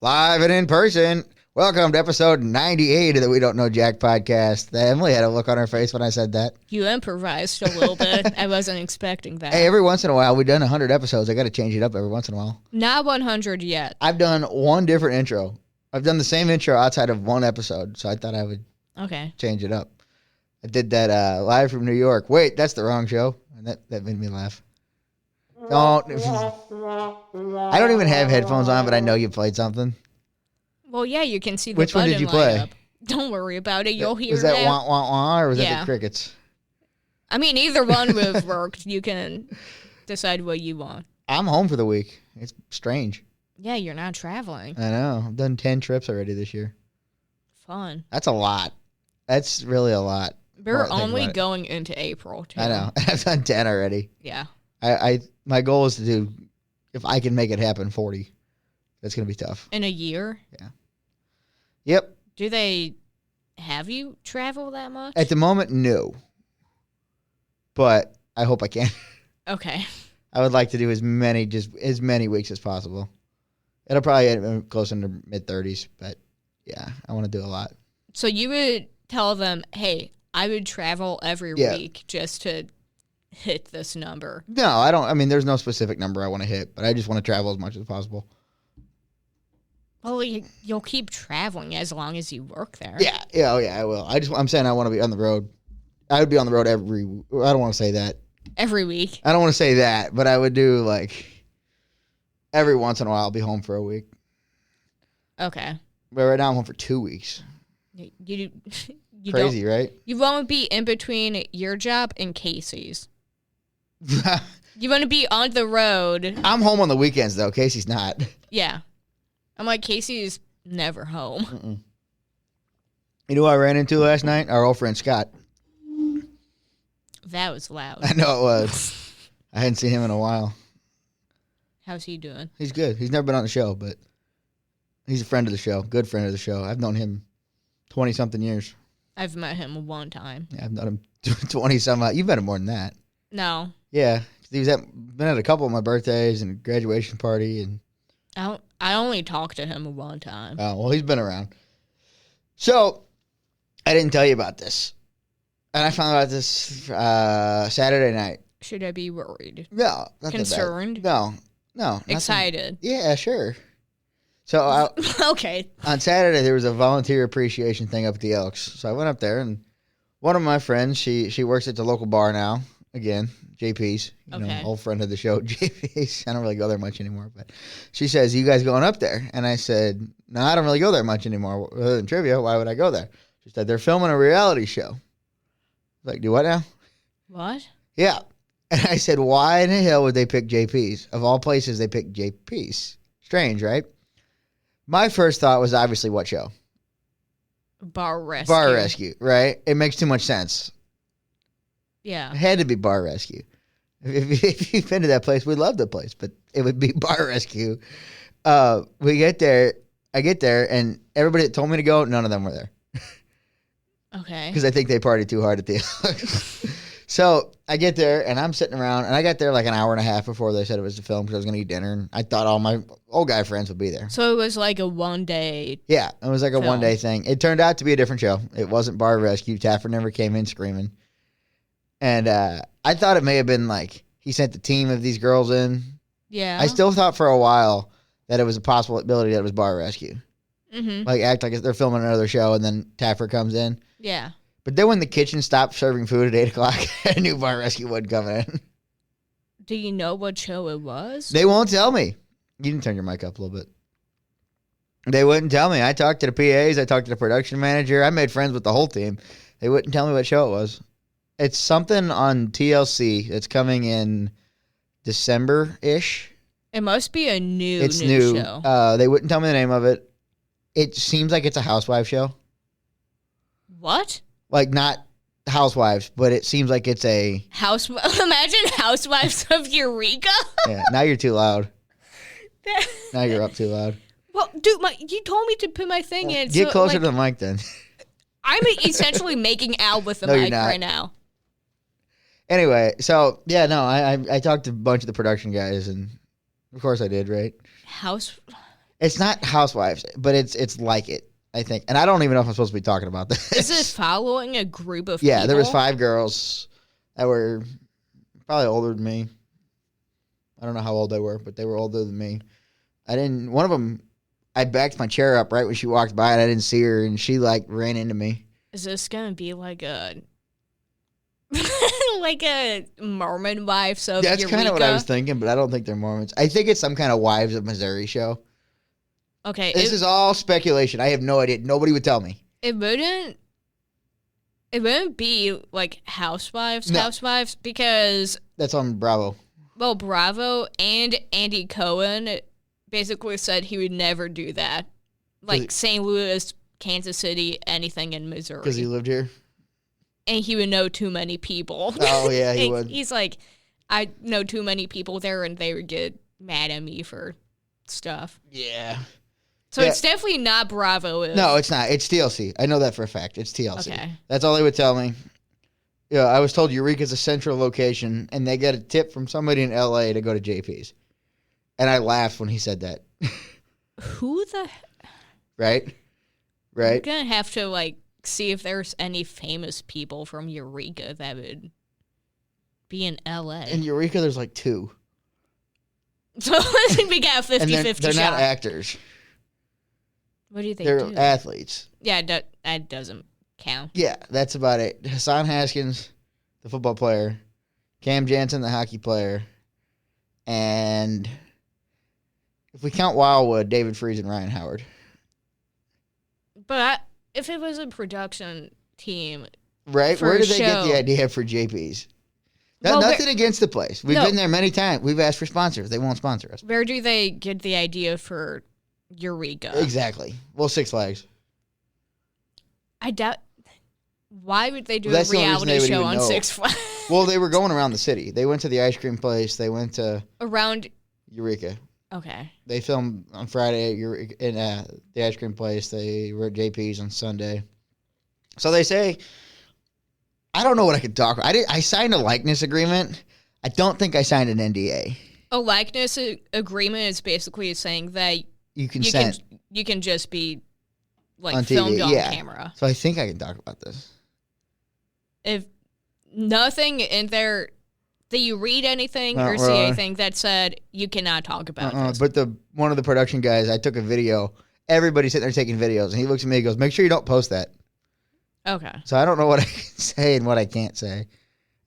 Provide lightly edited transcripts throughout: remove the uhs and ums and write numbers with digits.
Live and in person. Welcome to episode 98 of the We Don't Know Jack podcast. Emily had a look on her face when I said that. You improvised a little bit. I wasn't expecting that. Hey, every once in a while, we've done 100 episodes. I got to change it up every once in a while. Not 100 yet. I've done one different intro. I've done the same intro outside of one episode, so I thought I would change it up. I did that live from New York. Wait, that's the wrong show. And that made me laugh. I don't even have headphones on, but I know you played something. Well, yeah, you can see the Which one button did you light play? up. Don't worry about it. You'll hear Was that wah, wah, wah, or was that the crickets? I mean, either one would have worked. You can decide what you want. I'm home for the week. It's strange. Yeah, you're not traveling. I know. I've done 10 trips already this year. Fun. That's a lot. That's really a lot. We're only going into April, too. I know. I've done 10 already. Yeah. My goal is to do, if I can make it happen, 40. That's going to be tough. In a year? Yeah. Yep. Do they have you travel that much? At the moment, no. But I hope I can. Okay. I would like to do as many weeks as possible. It'll probably end close in the mid-30s, but yeah, I want to do a lot. So you would tell them, hey, I would travel every week just to hit this number. No, I don't. I mean, there's no specific number I want to hit, but I just want to travel as much as possible. Well, you'll keep traveling as long as you work there. Yeah, I will. I'm saying I want to be on the road. I would be on the road I don't want to say that. Every week. I don't want to say that, but I would do every once in a while I'll be home for a week. Okay. But right now I'm home for 2 weeks. You Crazy, right? You won't be in between your job and Casey's. You want to be on the road. I'm home on the weekends, though. Casey's not. Yeah. I'm like, Casey's never home. Mm-mm. You know who I ran into last night? Our old friend Scott. That was loud. I know it was. I hadn't seen him in a while. How's he doing? He's good. He's never been on the show, but he's a friend of the show. Good friend of the show. I've known him 20-something years. I've met him one time. Yeah, I've known him 20-some. You've met him more than that. No. Yeah. He was been at a couple of my birthdays and graduation party. And I only talked to him one time. Oh, well, he's been around. So, I didn't tell you about this. And I found out about this Saturday night. Should I be worried? No. Not concerned? No. Excited? Yeah, sure. So, okay. On Saturday, there was a volunteer appreciation thing up at the Elks. So I went up there, and one of my friends, she works at the local bar now. Again, JP's, old friend of the show, JP's. I don't really go there much anymore, but she says, "You guys going up there?" And I said, "No, I don't really go there much anymore. Other than trivia, why would I go there?" She said, "They're filming a reality show." Like, do what now? What? Yeah. And I said, why in the hell would they pick JP's? Of all places, they picked JP's. Strange, right? My first thought was obviously what show? Bar Rescue. Bar Rescue, right? It makes too much sense. Yeah. It had to be Bar Rescue. If you've been to that place, we love the place, but it would be Bar Rescue. We get there, I get there, and everybody that told me to go, none of them were there. Okay. Because I think they partied too hard at the So I get there, and I'm sitting around, and I got there like an hour and a half before they said it was the film because I was going to eat dinner, and I thought all my old guy friends would be there. So it was like a one-day Yeah, it was like a film. one-day thing. It turned out to be a different show. It wasn't Bar Rescue. Taffer never came in screaming. And I thought it may have been like he sent the team of these girls in. Yeah. I still thought for a while that it was a possibility that it was Bar Rescue. Mm-hmm. Like act like they're filming another show, and then Taffer comes in. Yeah. But then when the kitchen stopped serving food at 8 o'clock, I knew Bar Rescue wasn't coming in. Do you know what show it was? They won't tell me. You can turn your mic up a little bit. They wouldn't tell me. I talked to the PAs. I talked to the production manager. I made friends with the whole team. They wouldn't tell me what show it was. It's something on TLC. It's coming in December-ish. It must be a new It's new. show. They wouldn't tell me the name of it. It seems like it's a housewife show. What? Like, not housewives, but it seems like it's a... Imagine Housewives of Eureka. Yeah, now you're too loud. Now you're up too loud. Well, dude, you told me to put my thing in. Get closer to the mic then. I'm essentially making out with the No, you're mic not. right now. Anyway, so, yeah, no, I talked to a bunch of the production guys, and of course I did, right? It's not Housewives, but it's like it, I think. And I don't even know if I'm supposed to be talking about this. Is it following a group of people? Yeah, there was 5 girls that were probably older than me. I don't know how old they were, but they were older than me. One of them, I backed my chair up right when she walked by, and I didn't see her, and she, like, ran into me. Is this going to be like a... like a Mormon Wives of That's Eureka? kind of what I was thinking, but I don't think they're Mormons. I think it's some kind of Wives of Missouri show. Okay. This is all speculation. I have no idea. Nobody would tell me. It wouldn't be like Housewives, because... That's on Bravo. Well, Bravo and Andy Cohen basically said he would never do that. Like St. Louis, Kansas City, anything in Missouri. Because he lived here? And he would know too many people. Oh, yeah, he would. He's like, I know too many people there, and they would get mad at me for stuff. Yeah. So it's definitely not Bravo. No, it's not. It's TLC. I know that for a fact. It's TLC. Okay. That's all they would tell me. Yeah, I was told Eureka's a central location, and they got a tip from somebody in L.A. to go to JP's. And I laughed when he said that. Who the... Right? I'm going to have to, like, see if there's any famous people from Eureka that would be in L.A. In Eureka, there's like 2. So we got a 50-50 shot. They're not actors. What do you think? They're athletes. Yeah, that doesn't count. Yeah, that's about it. Hassan Haskins, the football player. Cam Jansen, the hockey player. And if we count Wildwood, David Freese and Ryan Howard. But if it was a production team... Right? Where did they get the idea for JP's? Nothing against the place. We've been there many times. We've asked for sponsors. They won't sponsor us. Where do they get the idea for Eureka? Exactly. Well, Six Flags. I doubt... Why would they do a reality show on Six Flags? Well, they were going around the city. They went to the ice cream place. They went to... Around... Eureka. Okay. They filmed on Friday in the ice cream place. They were at JP's on Sunday. So they say... I don't know what I could talk about. I signed a likeness agreement. I don't think I signed an NDA. A likeness agreement is basically saying that you can just be like on filmed TV. on camera. So I think I can talk about this. If nothing in there that you read anything or see anything that said you cannot talk about this. But one of the production guys, I took a video. Everybody's sitting there taking videos, and he looks at me and goes, "Make sure you don't post that." Okay. So I don't know what I can say and what I can't say.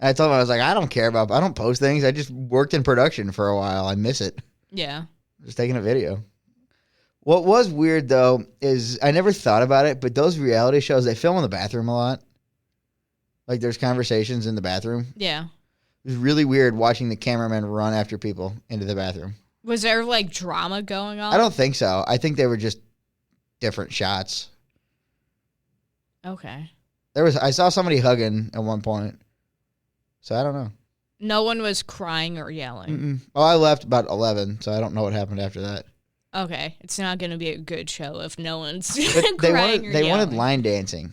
And I told him, I was like, I don't post things. I just worked in production for a while. I miss it. Yeah. Just taking a video. What was weird, though, is I never thought about it, but those reality shows, they film in the bathroom a lot. Like, there's conversations in the bathroom. Yeah. It was really weird watching the cameraman run after people into the bathroom. Was there, like, drama going on? I don't think so. I think they were just different shots. Okay. I saw somebody hugging at one point. So I don't know. No one was crying or yelling. Mm-mm. Well, I left about 11, so I don't know what happened after that. Okay. It's not going to be a good show if no one's But crying or yelling. They wanted line dancing.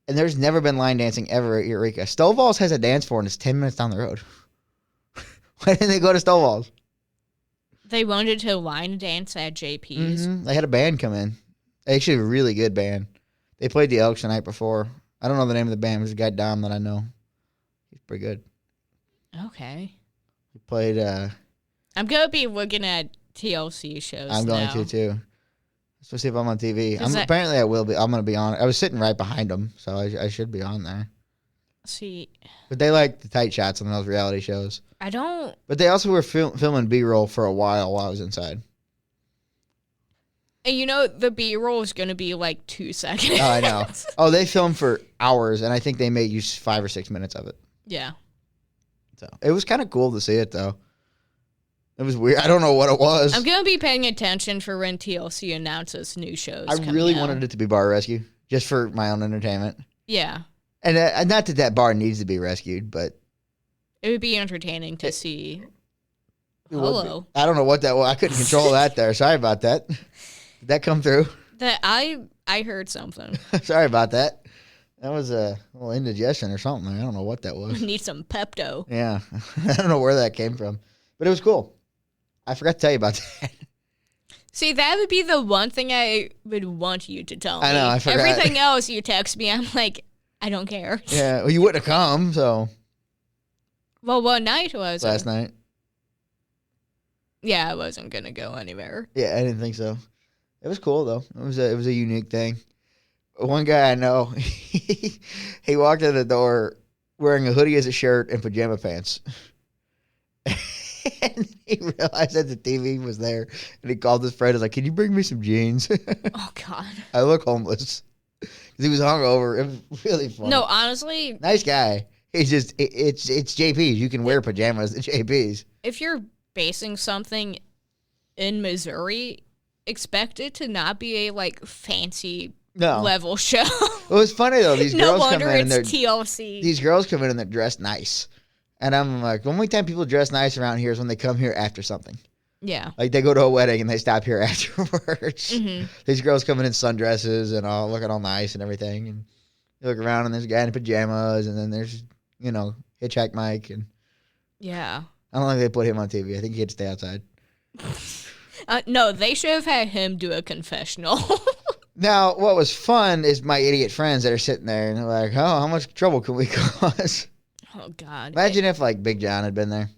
And there's never been line dancing ever at Eureka. Stovall's has a dance floor, and it's 10 minutes down the road. Why didn't they go to Stovall's? They wanted to line dance at JP's. Mm-hmm. They had a band come in. Actually, a really good band. They played the Elks the night before. I don't know the name of the band. It was a guy, Dom, that I know. He's pretty good. Okay. He played... I'm going to be looking at TLC shows I'm going to, too. Let's see if I'm on TV. Apparently, I will be. I'm going to be on. I was sitting right behind them, so I should be on there. See... But they like the tight shots on those reality shows. I don't... But they also were filming B-roll for a while I was inside. And you know, the B-roll is going to be like 2 seconds. Oh, I know. Oh, they filmed for hours, and I think they made use 5 or 6 minutes of it. Yeah. So it was kind of cool to see it, though. It was weird. I don't know what it was. I'm going to be paying attention for when TLC announces new shows. I really wanted it to be Bar Rescue, just for my own entertainment. Yeah. And not that bar needs to be rescued, but... It would be entertaining to see. Hello. I don't know what that was. I couldn't control that there. Sorry about that. Did that come through? That I heard something. Sorry about that. That was a little indigestion or something. I don't know what that was. Need some Pepto. Yeah. I don't know where that came from. But it was cool. I forgot to tell you about that. See, that would be the one thing I would want you to tell me. I know, I forgot. Everything else you text me, I'm like, I don't care. Yeah, well, you wouldn't have come, so. Well, what night was it? Last night. Yeah, I wasn't going to go anywhere. Yeah, I didn't think so. It was cool, though. It was a unique thing. One guy I know, he walked in the door wearing a hoodie as a shirt and pajama pants. And he realized that the TV was there, and he called his friend. He was like, "Can you bring me some jeans?" Oh God, I look homeless because he was hungover. It was really funny. No, honestly, nice guy. He's just it's JP's. You can wear pajamas at JP's. If you're basing something in Missouri, expect it to not be a like fancy level show. It was funny though. These no girls wonder come in and it's TLC. These girls come in and they're dressed nice. And I'm like, the only time people dress nice around here is when they come here after something. Yeah. Like they go to a wedding and they stop here afterwards. Mm-hmm. These girls come in sundresses and all looking all nice and everything. And you look around and there's a guy in pajamas and then there's, Hitchhike Mike. And yeah. I don't think they put him on TV. I think he had to stay outside. No, they should have had him do a confessional. Now, what was fun is my idiot friends that are sitting there and they're like, oh, how much trouble can we cause? Oh, God. Imagine if, like, Big John had been there.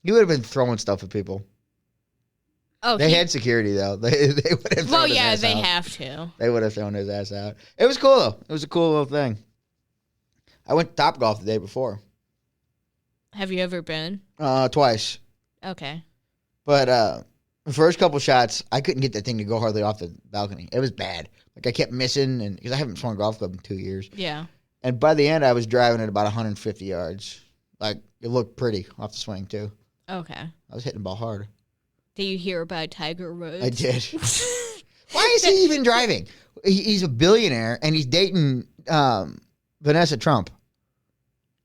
He would have been throwing stuff at people. Oh, they had security, though. They would have thrown his ass they out. Have to. They would have thrown his ass out. It was cool, though. It was a cool little thing. I went to Topgolf the day before. Have you ever been? Twice. Okay. But the first couple shots, I couldn't get that thing to go hardly off the balcony. It was bad. Like, I kept missing, and because I haven't swung a golf club in 2 years. Yeah. And by the end, I was driving at about 150 yards. Like, it looked pretty off the swing, too. Okay. I was hitting the ball hard. Did you hear about Tiger Woods? I did. Why is he even driving? He's a billionaire, and he's dating Vanessa Trump.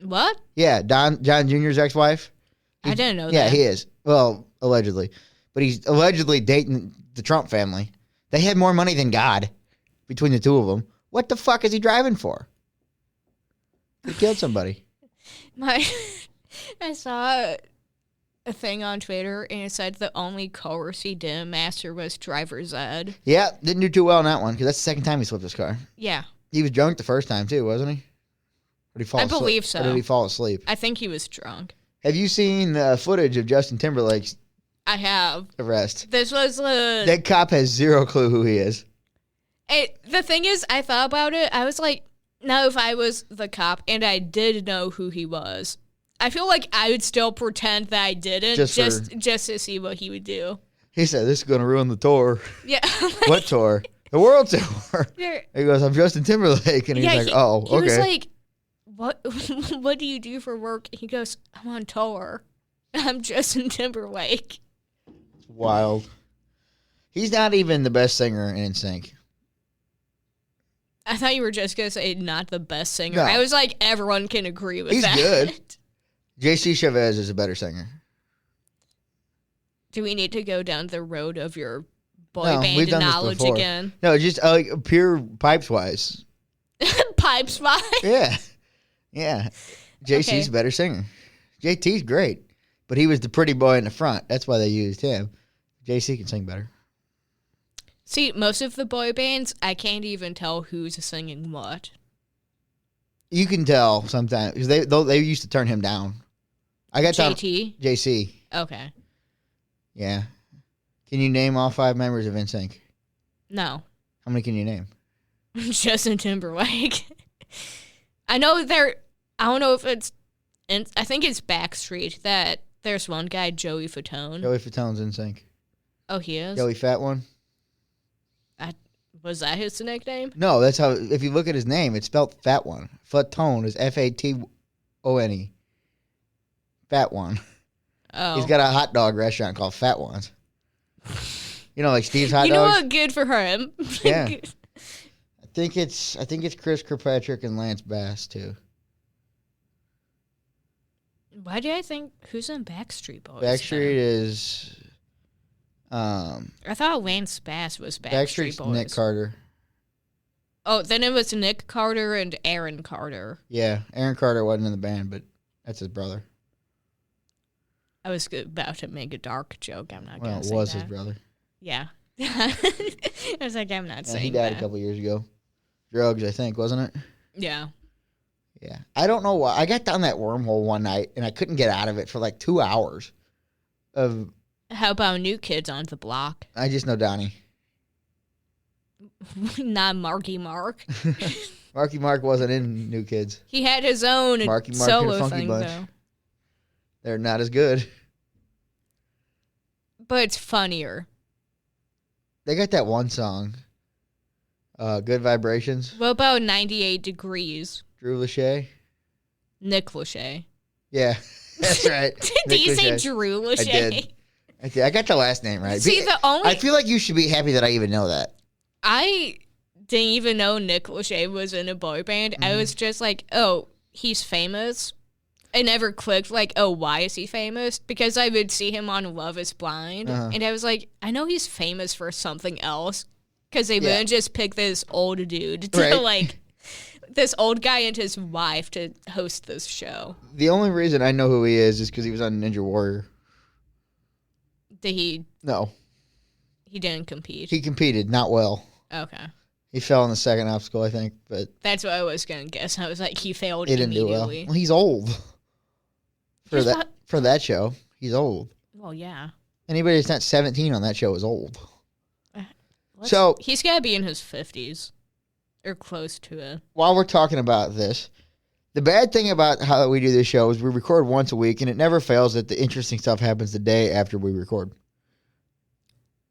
What? Yeah, John Jr.'s ex-wife. I didn't know that. Yeah, he is. Well, allegedly. But he's allegedly dating the Trump family. They had more money than God between the two of them. What the fuck is he driving for? He killed somebody. I saw a thing on Twitter, and it said the only course he didn't master was driver's ed. Yeah, didn't do too well on that one, because that's the second time he flipped his car. Yeah. He was drunk the first time, too, wasn't he? Or did he fall asleep? I believe so. Or did he fall asleep? I think he was drunk. Have you seen footage of Justin Timberlake's I have. Arrest? This was that cop has zero clue who he is. The thing is, I thought about it. I was like, now if I was the cop and I did know who he was, I feel like I would still pretend that I didn't just to see what he would do. He said, this is going to ruin the tour. Yeah. What tour? The world tour. He goes, I'm Justin Timberlake. And he's like, oh, okay. He was like, what do you do for work? He goes, I'm on tour. I'm Justin Timberlake. It's wild. He's not even the best singer in NSYNC. I thought you were just going to say not the best singer. No. I was like, everyone can agree with that. He's good. J.C. Chavez is a better singer. Do we need to go down the road of your boy band knowledge again? No, just pure pipes-wise. Pipes-wise? Yeah. Yeah. J.C.'s a better singer. J.T.'s great, but he was the pretty boy in the front. That's why they used him. J.C. can sing better. See, most of the boy bands, I can't even tell who's singing what. You can tell sometimes because they used to turn him down. I got JT? JC. Okay. Yeah. Can you name all 5 members of NSYNC? No. How many can you name? Justin Timberlake. I know I don't know if it's, I think it's Backstreet that there's one guy, Joey Fatone. Joey Fatone's NSYNC. Oh, he is? Joey Fat One? Was that his nickname? No, that's how, if you look at his name, it's spelled Fat One. Fatone is Fatone. Fat One. Oh. He's got a hot dog restaurant called Fat Ones. You know, like Steve's Hot Dogs? You know what? Good for him. Yeah. I think it's Chris Kirkpatrick and Lance Bass, too. Why do I think, who's in Backstreet Boys? Backstreet is... I thought Lance Bass was Backstreet's Boys. Nick Carter. Oh, then it was Nick Carter and Aaron Carter. Yeah, Aaron Carter wasn't in the band, but that's his brother. I was about to make a dark joke. I'm not going to say that. Well, it was his brother. Yeah. I was like, I'm not saying that. He died a couple years ago. Drugs, I think, wasn't it? Yeah. Yeah. I don't know why. I got down that wormhole one night, and I couldn't get out of it for like 2 hours. How about New Kids on the Block? I just know Donnie. Not Marky Mark. Marky Mark wasn't in New Kids. He had his own Marky Mark solo and a Funky thing, Bunch. though. They're not as good. But it's funnier. They got that one song, Good Vibrations. What about 98 Degrees? Drew Lachey? Nick Lachey. Yeah, that's right. Did you say Drew Lachey? I did. I got the last name right. See, I feel like you should be happy that I even know that. I didn't even know Nick Lachey was in a boy band. Mm-hmm. I was just like, oh, he's famous. I never clicked, like, oh, why is he famous? Because I would see him on Love is Blind. And I was like, I know he's famous for something else. Because they wouldn't just pick this old dude to, like, this old guy and his wife to host this show. The only reason I know who he is because he was on Ninja Warrior. Did he? No. He didn't compete. He competed, not well. Okay. He fell in the second obstacle, I think. But that's what I was going to guess. I was like, he failed immediately. Didn't do well. Well, he's old. For that show, he's old. Well, yeah. Anybody that's not 17 on that show is old. He's got to be in his 50s or close to it. While we're talking about this, the bad thing about how we do this show is we record once a week, and it never fails that the interesting stuff happens the day after we record.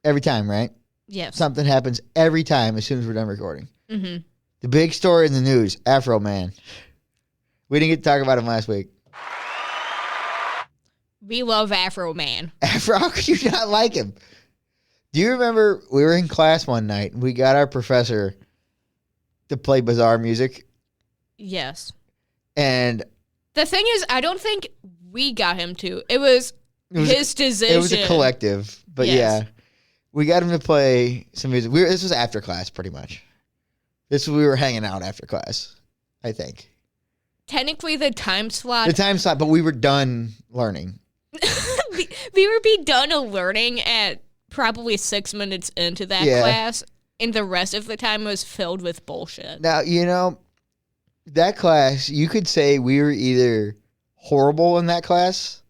Every time, right? Yes. Something happens every time as soon as we're done recording. Mm-hmm. The big story in the news, Afroman. We didn't get to talk about him last week. We love Afroman. How could you not like him? Do you remember we were in class one night and we got our professor to play bizarre music? Yes. And the thing is, I don't think we got him to. It was his decision. It was a collective. But yeah, we got him to play some music. This was after class, pretty much. We were hanging out after class, I think. Technically, the time slot, but we were done learning. we would be done learning at probably 6 minutes into that class, and the rest of the time was filled with bullshit. Now, that class, you could say we were either horrible in that class,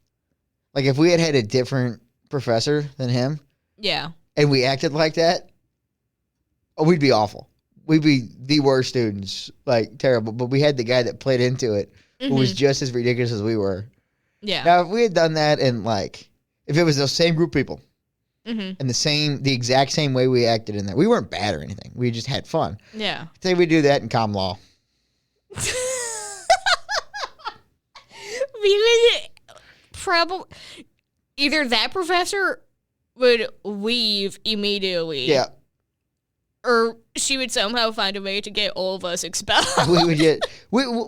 like if we had a different professor than him, and we acted like that, we'd be awful. We'd be the worst students, like terrible. But we had the guy that played into it, who was just as ridiculous as we were. Yeah. Now, if we had done that and if it was those same group of people, and the exact same way we acted in that, we weren't bad or anything. We just had fun. Yeah. Say we do that in common law. We would probably either that professor would leave immediately. Yeah. Or she would somehow find a way to get all of us expelled. We would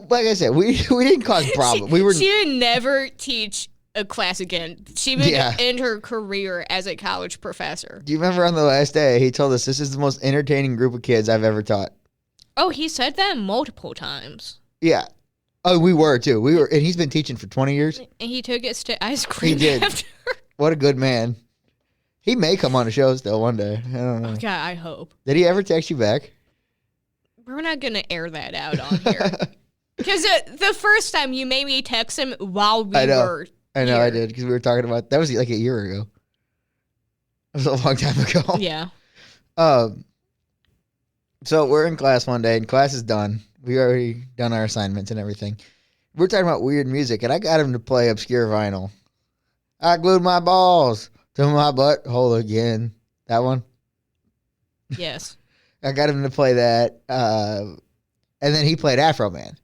like I said, we didn't cause problems. She would never teach a class again. She would end her career as a college professor. Do you remember on the last day, he told us this is the most entertaining group of kids I've ever taught? Oh, he said that multiple times. Yeah. Oh, we were too. And he's been teaching for 20 years. And he took us to ice cream. He did. After. What a good man. He may come on the show still one day. I don't know. Oh, God, I hope. Did he ever text you back? We're not going to air that out on here. Because the first time you made me text him while we were I know here. I did, because we were talking about, that was like a year ago. That was a long time ago. Yeah. So we're in class one day, and class is done. We already done our assignments and everything. We're talking about weird music, and I got him to play obscure vinyl. I glued my balls to my butthole again. That one? Yes. I got him to play that. And then he played Afroman.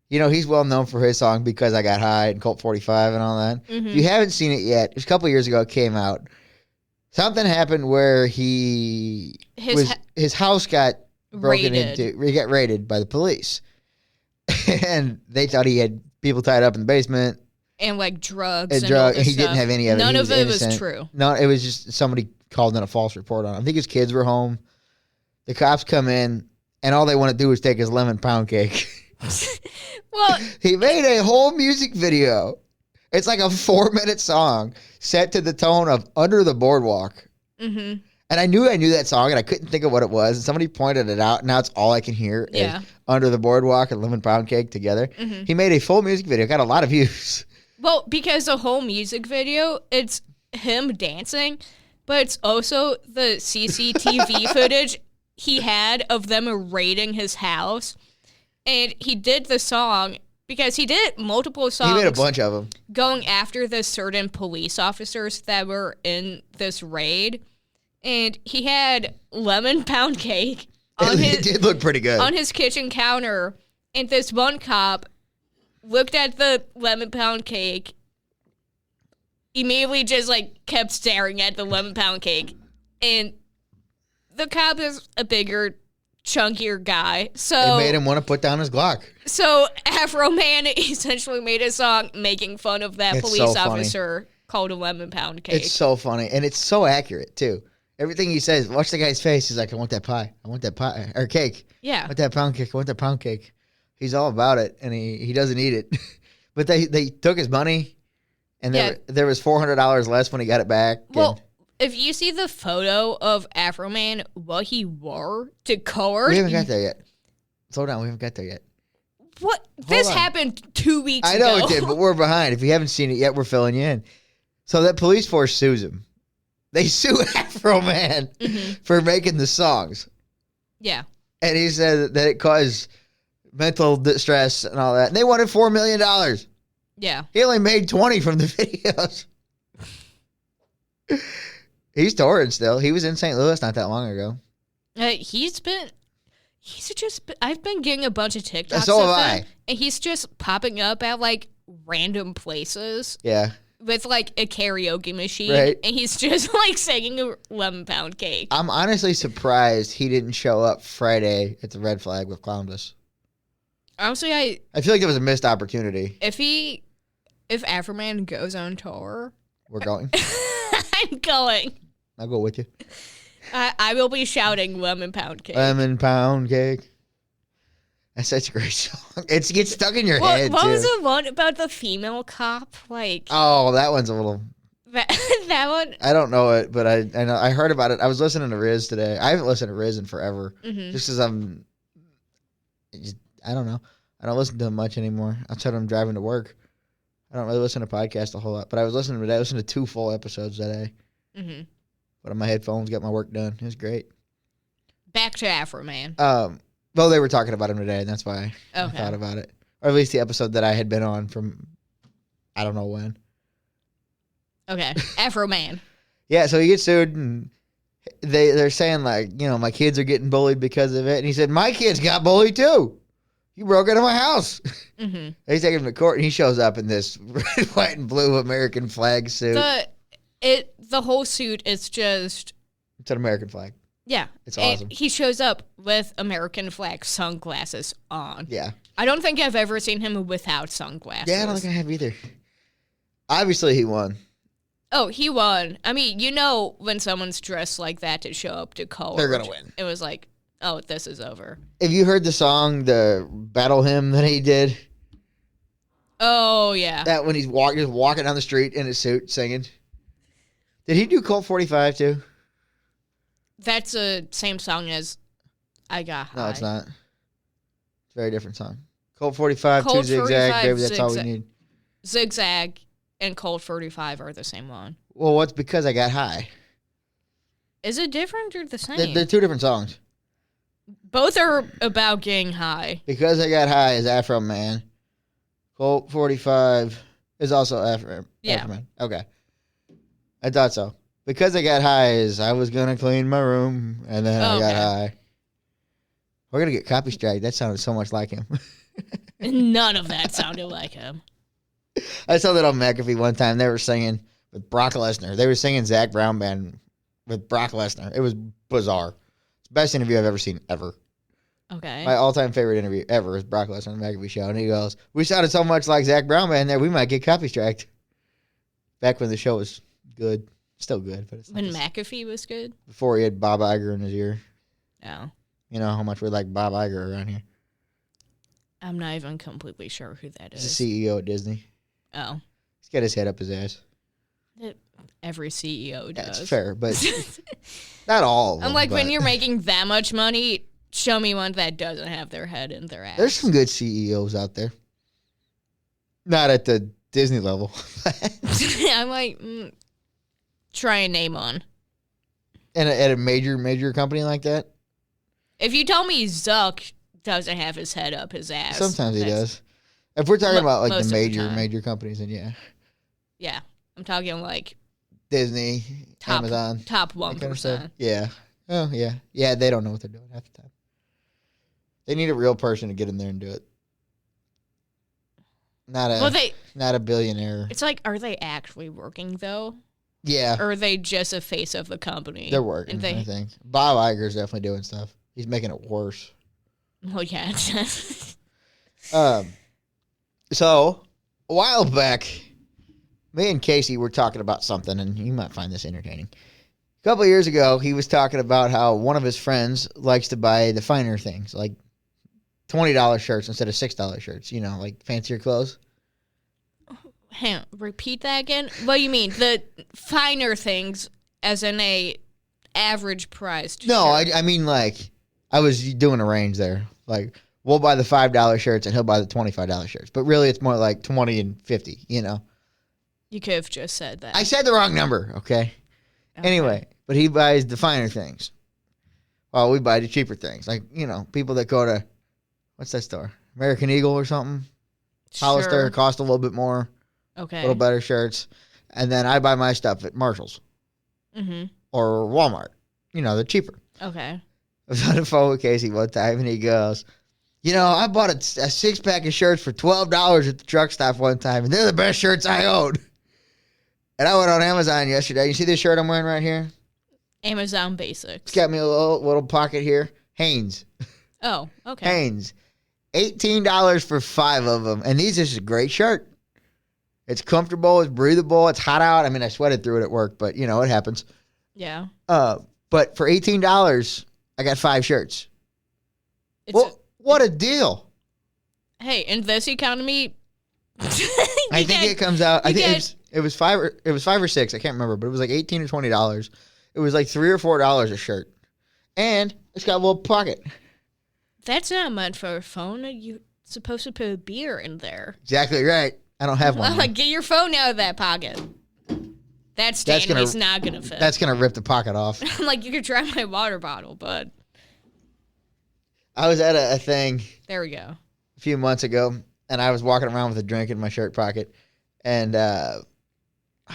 He's well known for his song Because I Got High and Colt 45 and all that. Mm-hmm. If you haven't seen it yet, it was a couple years ago it came out. Something happened where his house got broken into. He got raided by the police. And they thought he had people tied up in the basement. And drugs. And drugs. He didn't have any of it. None of it was true. No, it was just somebody called in a false report on him. I think his kids were home. The cops come in, and all they want to do is take his lemon pound cake. Well, he made a whole music video It's like a 4-minute song set to the tone of Under the Boardwalk. Mm-hmm. And I knew that song, and I couldn't think of what it was. And somebody pointed it out. And now it's all I can hear is Under the Boardwalk and Lemon Pound Cake together. Mm-hmm. He made a full music video. Got a lot of views. Well, because the whole music video, it's him dancing, but it's also the CCTV footage he had of them raiding his house. And he did the song because he did multiple songs. He made a bunch of them. Going after the certain police officers that were in this raid. And he had lemon pound cake It did look pretty good. On his kitchen counter. And this one cop looked at the lemon pound cake, immediately just like kept staring at the lemon pound cake. And the cop is a bigger, chunkier guy. So it made him want to put down his Glock. So Afroman essentially made a song making fun of that police officer called a lemon pound cake. It's so funny. And it's so accurate, too. Everything he says, watch the guy's face. He's like, I want that pie. I want that pie. Or cake. Yeah. I want that pound cake. I want that pound cake. He's all about it, and he doesn't eat it. But they took his money, and there was $400 less when he got it back. Well, if you see the photo of Afroman, what he wore to court. We haven't got there yet. Slow down. We haven't got there yet. What? This happened 2 weeks ago. I know it did, but we're behind. If you haven't seen it yet, we're filling you in. So that police force sues him. They sue Afroman for making the songs. Yeah. And he said that it caused mental distress and all that. And they wanted $4 million. Yeah. He only made 20 from the videos. He's touring still. He was in St. Louis not that long ago. I've been getting a bunch of TikToks So have of I. him, and he's just popping up at like random places. Yeah. With like a karaoke machine, right. And he's just like singing a lemon pound cake. I'm honestly surprised he didn't show up Friday at the Red Flag with Columbus. Honestly, I feel like there was a missed opportunity. If Afroman goes on tour, we're going. I'm going. I'll go with you. I will be shouting lemon pound cake. Lemon pound cake. That's such a great song. It gets stuck in your head, what too. was the one about the female cop? Like, oh, that one's a little... that one? I don't know it, but I know I heard about it. I was listening to Riz today. I haven't listened to Riz in forever. Mm-hmm. Just because I don't know. I don't listen to him much anymore. Outside I'm driving to work. I don't really listen to podcasts a whole lot. But I was listening today. I listened to 2 full episodes today. Mm-hmm. Put on my headphones, got my work done. It was great. Back to Afroman. Well, they were talking about him today, and that's why I thought about it. Or at least the episode that I had been on from I don't know when. Okay, Afroman. Yeah, so he gets sued, and they're saying, like, you know, my kids are getting bullied because of it. And he said, my kids got bullied, too. You broke into my house. Mm-hmm. They take him to court, and he shows up in this red, white, and blue American flag suit. The whole suit is just... It's an American flag. Yeah. It's awesome. And he shows up with American flag sunglasses on. Yeah. I don't think I've ever seen him without sunglasses. Yeah, I don't think I have either. Obviously, he won. Oh, he won. I mean, you know when someone's dressed like that to show up to court. They're going to win. It was like, oh, this is over. Have you heard the song, the battle hymn that he did? Oh, yeah. That when he's just walking down the street in his suit singing. Did he do Colt 45 too? That's the same song as I Got High. No, it's not. It's a very different song. Colt 45, Colt 2 Zigzag, 45, baby, that's all we need. Zigzag and Colt 45 are the same one. Well, what's Because I Got High? Is it different or the same? They're 2 different songs. Both are about getting high. Because I Got High is Afroman. Colt 45 is also Afroman. Okay. I thought so. Because I Got High is I was going to clean my room, and then I got high. We're going to get copy strike. That sounded so much like him. None of that sounded like him. I saw that on McAfee one time. They were singing with Brock Lesnar. They were singing Zac Brown Band with Brock Lesnar. It was bizarre. It's the best interview I've ever seen, ever. Okay. My all-time favorite interview ever is Brock Lesnar on the McAfee show. And he goes, we sounded so much like Zac Brown Band there, we might get copy striked. Back when the show was good. Still good. But it's when McAfee was good? Before he had Bob Iger in his ear. Oh. You know how much we like Bob Iger around here. I'm not even completely sure who that is. He's the CEO of Disney. Oh. He's got his head up his ass. Every CEO does. That's fair, but not all of them. I'm like, when you're making that much money, show me one that doesn't have their head in their ass. There's some good CEOs out there. Not at the Disney level. I'm like, try and name one. And at a major company like that? If you tell me Zuck doesn't have his head up his ass. Sometimes he does. If we're talking about like the major companies, then yeah. Yeah. I'm talking like Disney, Amazon. Top 1%. Kind of yeah. Oh, yeah. Yeah, they don't know what they're doing half the time. They need a real person to get in there and do it. Not a billionaire. It's like, are they actually working, though? Yeah. Or are they just a face of the company? They're working, I think. Bob Iger's definitely doing stuff. He's making it worse. Well, yeah. So, a while back, me and Casey were talking about something, and you might find this entertaining. A couple of years ago, he was talking about how one of his friends likes to buy the finer things, like $20 shirts instead of $6 shirts, like fancier clothes. Hang on, repeat that again? What do you mean? The finer things as in a average priced No, shirt? I mean, like, I was doing a range there. Like, we'll buy the $5 shirts and he'll buy the $25 shirts. But really, it's more like 20 and 50, You could have just said that. I said the wrong number, okay? Anyway, but he buys the finer things. Well, we buy the cheaper things. Like, people that go to, what's that store? American Eagle or something? Hollister cost a little bit more. Okay. A little better shirts. And then I buy my stuff at Marshall's. Mm-hmm. Or Walmart. They're cheaper. Okay. I was on the phone with Casey one time, and he goes, I bought a 6-pack of shirts for $12 at the truck stop one time, and they're the best shirts I own. And I went on Amazon yesterday. You see this shirt I'm wearing right here? Amazon Basics. It's got me a little pocket here. Hanes. Oh, okay. Hanes. $18 for 5 of them. And these is a great shirt. It's comfortable. It's breathable. It's hot out. I mean, I sweated through it at work, but, it happens. Yeah. But for $18, I got 5 shirts. What a deal. Hey, in this economy... I think it comes out... I think it was 5 or 6. I can't remember, but it was like $18 or $20. It was like $3 or $4 a shirt. And it's got a little pocket. That's not meant for a phone. You're supposed to put a beer in there. Exactly right. I don't have one. Get your phone out of that pocket. That Stanley's not going to fit. That's going to rip the pocket off. I'm like, you could try my water bottle, but... I was at a thing... There we go. A few months ago, and I was walking around with a drink in my shirt pocket, and I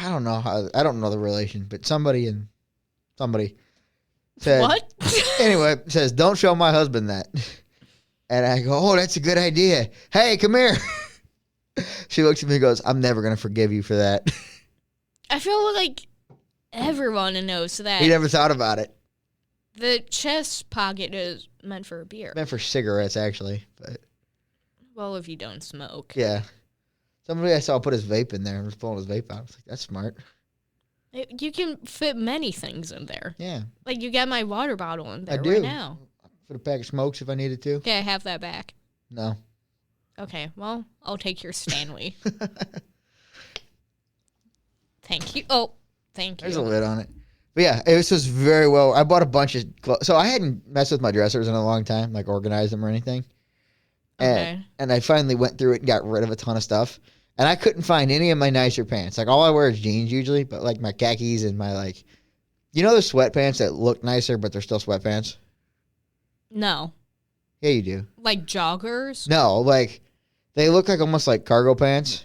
don't know the relation, but somebody said... What? Anyway, says, don't show my husband that. And I go, oh, that's a good idea. Hey, come here. She looks at me and goes, I'm never going to forgive you for that. I feel like everyone knows that. He never thought about it. The chest pocket is meant for a beer. Meant for cigarettes, actually. But well, if you don't smoke. Yeah. Somebody I saw put his vape in there and was pulling his vape out. I was like, that's smart. You can fit many things in there. Yeah. Like, you got my water bottle in there right now. Put a pack of smokes if I needed to. Okay, I have that back. No. Okay, well, I'll take your Stanley. Thank you. Oh, thank you. There's a lid on it. But yeah, it was just very well. I bought a bunch of clothes. So I hadn't messed with my dressers in a long time, like organized them or anything. And I finally went through it and got rid of a ton of stuff. And I couldn't find any of my nicer pants. Like, all I wear is jeans usually, but like my khakis and my the sweatpants that look nicer, but they're still sweatpants? No. Yeah, you do. Like joggers? No, like they look like almost like cargo pants,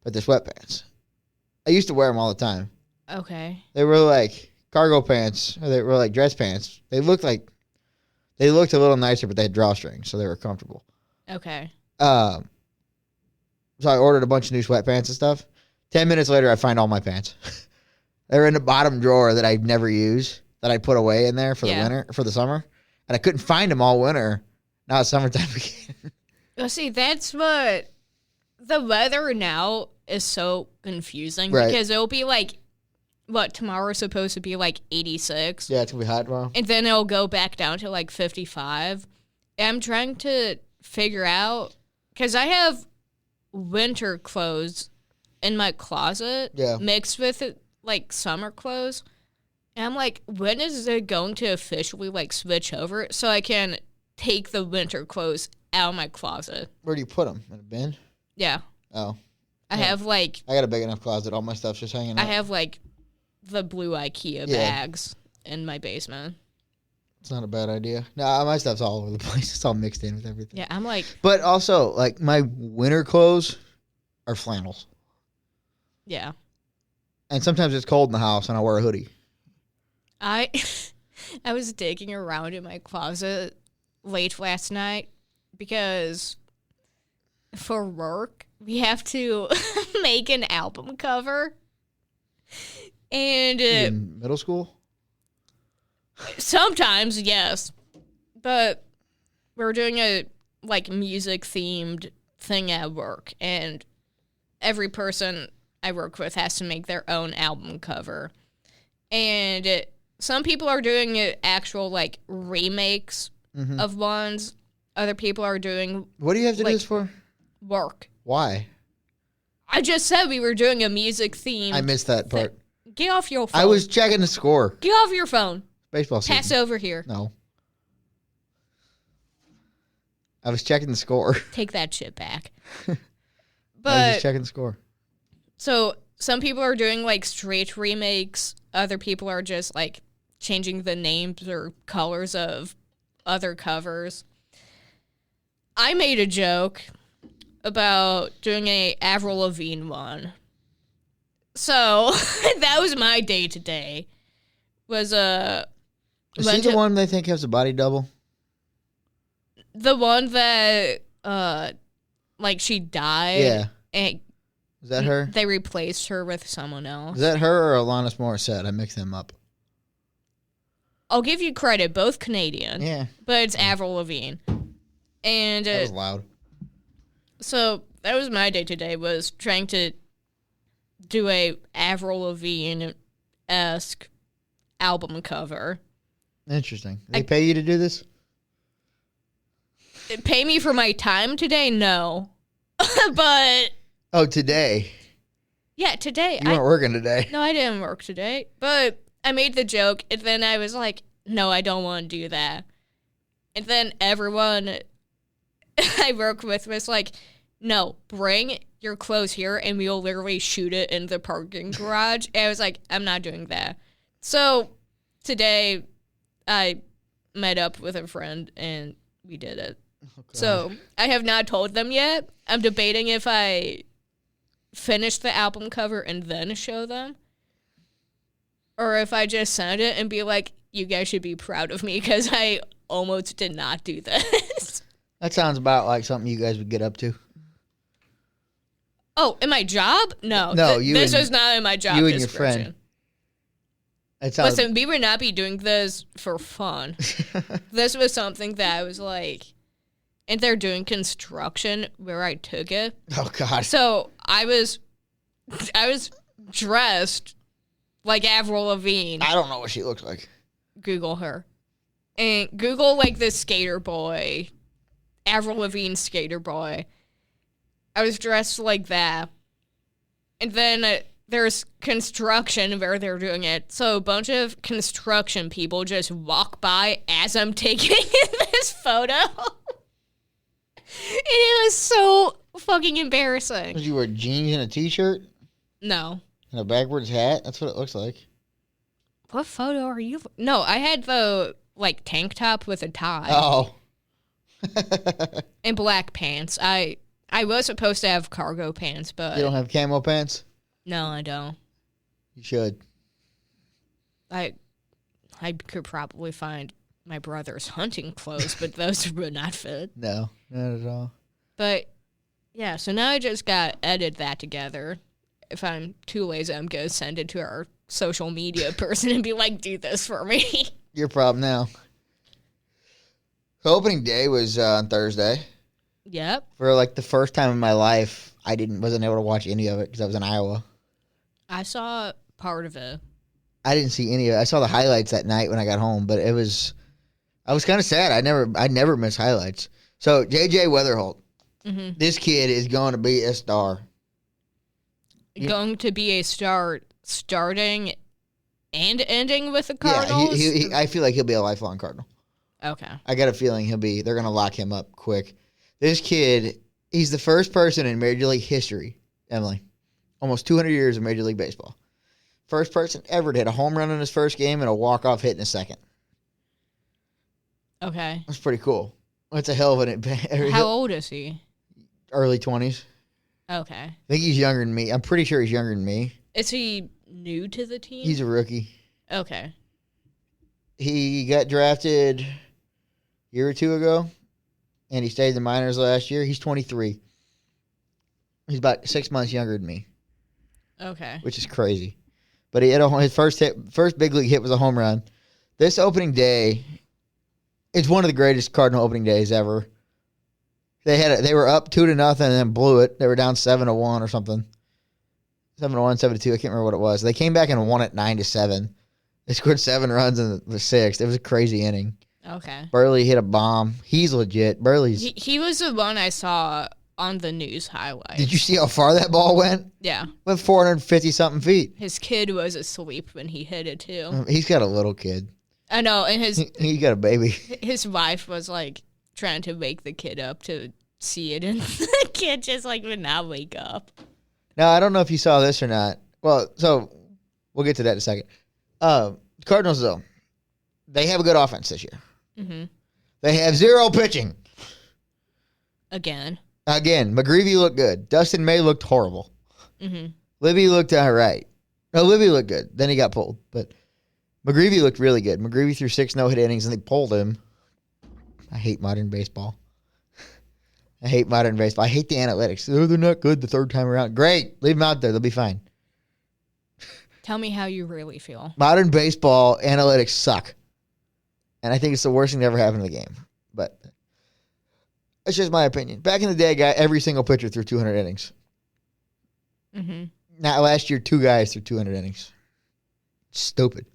but they're sweatpants. I used to wear them all the time. Okay. They were like cargo pants, or they were like dress pants. They looked a little nicer, but they had drawstrings, so they were comfortable. Okay. So I ordered a bunch of new sweatpants and stuff. 10 minutes later, I find all my pants. They were in the bottom drawer that I'd never use, that I put away in there for the summer. And I couldn't find them all winter. Now it's summertime again. Well, see, that's what the weather now is so confusing. Right. Because it'll be like, tomorrow's supposed to be like 86. Yeah, it's going to be hot tomorrow. And then it'll go back down to like 55. And I'm trying to figure out, because I have winter clothes in my closet mixed with like summer clothes. And I'm like, when is it going to officially like switch over so I can take the winter clothes out of my closet? Where do you put them? In a bin? Yeah. Oh. I have like... I got a big enough closet. All my stuff's just hanging out. I have like the blue IKEA bags in my basement. It's not a bad idea. No, my stuff's all over the place. It's all mixed in with everything. Yeah, I'm like... But also, like, my winter clothes are flannels. Yeah. And sometimes it's cold in the house and I wear a hoodie. I was digging around in my closet late last night because for work, we have to make an album cover. And in middle school? Sometimes, yes. But we're doing a like music themed thing at work, and every person I work with has to make their own album cover. And some people are doing actual like remakes of ones. Other people are doing... What do you have to do this for? Work. Why? I just said we were doing a music theme. I missed that part. Get off your phone. I was checking the score. Get off your phone. Baseball season. Pass over here. No. I was checking the score. Take that shit back. I was But just checking the score. so some people are doing like straight remakes. Other people are just like changing the names or colors of other covers. I made a joke about doing a Avril Lavigne one. So that was my day today. Was Is he the one they think has a body double? The one that like she died. Yeah. And Is that her? they replaced her with someone else. Is that her or Alanis Morissette? I mixed them up. I'll give you credit, both Canadian. Yeah. But it's Avril Lavigne. And That was loud. so that was my day today, was trying to do a Avril Lavigne-esque album cover. Interesting. They pay you to do this? Pay me for my time today? No. But... Oh, today. Yeah, today. You weren't working today. No, I didn't work today. But I made the joke, and then I was like, no, I don't want to do that. And then everyone I work with was like, no, bring your clothes here, and we'll literally shoot it in the parking garage. And I was like, I'm not doing that. So today, I met up with a friend, and we did it. Oh, so I have not told them yet. I'm debating if I finish the album cover and then show them, or if I just send it and be like, you guys should be proud of me because I almost did not do this. That sounds about like something you guys would get up to. Oh, in my job? No. No, this is not in my job you description. And your friend. Listen, we would not be doing this for fun. This was something that I was like, and they're doing construction where I took it. Oh, God. So I was dressed like Avril Lavigne. I don't know what she looks like. Google her. And Google, like, the skater boy. Avril Lavigne skater boy. I was dressed like that. And then there's construction where they're doing it. So a bunch of construction people just walk by as I'm taking this photo. And it was so fucking embarrassing. Did you wear jeans and a t-shirt? No. And a backwards hat? That's what it looks like. What photo are you? No, I had the, like, tank top with a tie. Oh. And black pants. I was supposed to have cargo pants, but... You don't have camo pants? No, I don't. You should. I could probably find my brother's hunting clothes, but those would not fit. No, not at all. But, yeah, so now I just got to edit that together. If I'm too lazy, I'm going to send it to our social media person and be like, do this for me. Your problem now. So opening day was on Thursday. Yep. For like the first time in my life, I wasn't able to watch any of it because I was in Iowa. I saw part of it. I didn't see any of it. I saw the highlights that night when I got home, but I was kind of sad. I never miss highlights. So JJ Weatherholt, this kid is going to be a star. going to be a starting and ending with the Cardinals? Yeah, I feel like he'll be a lifelong Cardinal. Okay. I got a feeling they're going to lock him up quick. This kid, he's the first person in Major League history, Emily, almost 200 years of Major League Baseball. First person ever to hit a home run in his first game and a walk-off hit in his second. Okay. That's pretty cool. That's a hell of an... How old is he? Early 20s. Okay. I think he's younger than me. I'm pretty sure he's younger than me. Is he new to the team? He's a rookie. Okay. He got drafted a year or two ago, and he stayed in the minors last year. He's 23. He's about 6 months younger than me. Okay. Which is crazy. But he had his first big league hit was a home run. This opening day, it's one of the greatest Cardinal opening days ever. They were up 2-0 and then blew it. They were down 7-1 or something. 7-1, 7-2. I can't remember what it was. They came back and won it 9-7. They scored 7 runs in the sixth. It was a crazy inning. Okay. Burley hit a bomb. He's legit. Burley's. He was the one I saw on the news highlights. Did you see how far that ball went? Yeah. Went 450-something feet. His kid was asleep when he hit it, too. He's got a little kid. I know, and he got a baby. His wife was, like, trying to wake the kid up to see it, and the kid just, like, would not wake up. Now, I don't know if you saw this or not. Well, so we'll get to that in a second. Cardinals, though, they have a good offense this year. Mm-hmm. They have zero pitching. Again, McGreevy looked good. Dustin May looked horrible. Mm-hmm. Libby looked all right. No, Libby looked good. Then he got pulled. But McGreevy looked really good. McGreevy threw 6 no-hit innings, and they pulled him. I hate modern baseball. I hate the analytics. Oh, they're not good the third time around. Great. Leave them out there. They'll be fine. Tell me how you really feel. Modern baseball analytics suck. And I think it's the worst thing that ever happened in the game. But that's just my opinion. Back in the day, every single pitcher threw 200 innings. Mm-hmm. Now, last year, 2 guys threw 200 innings. Stupid.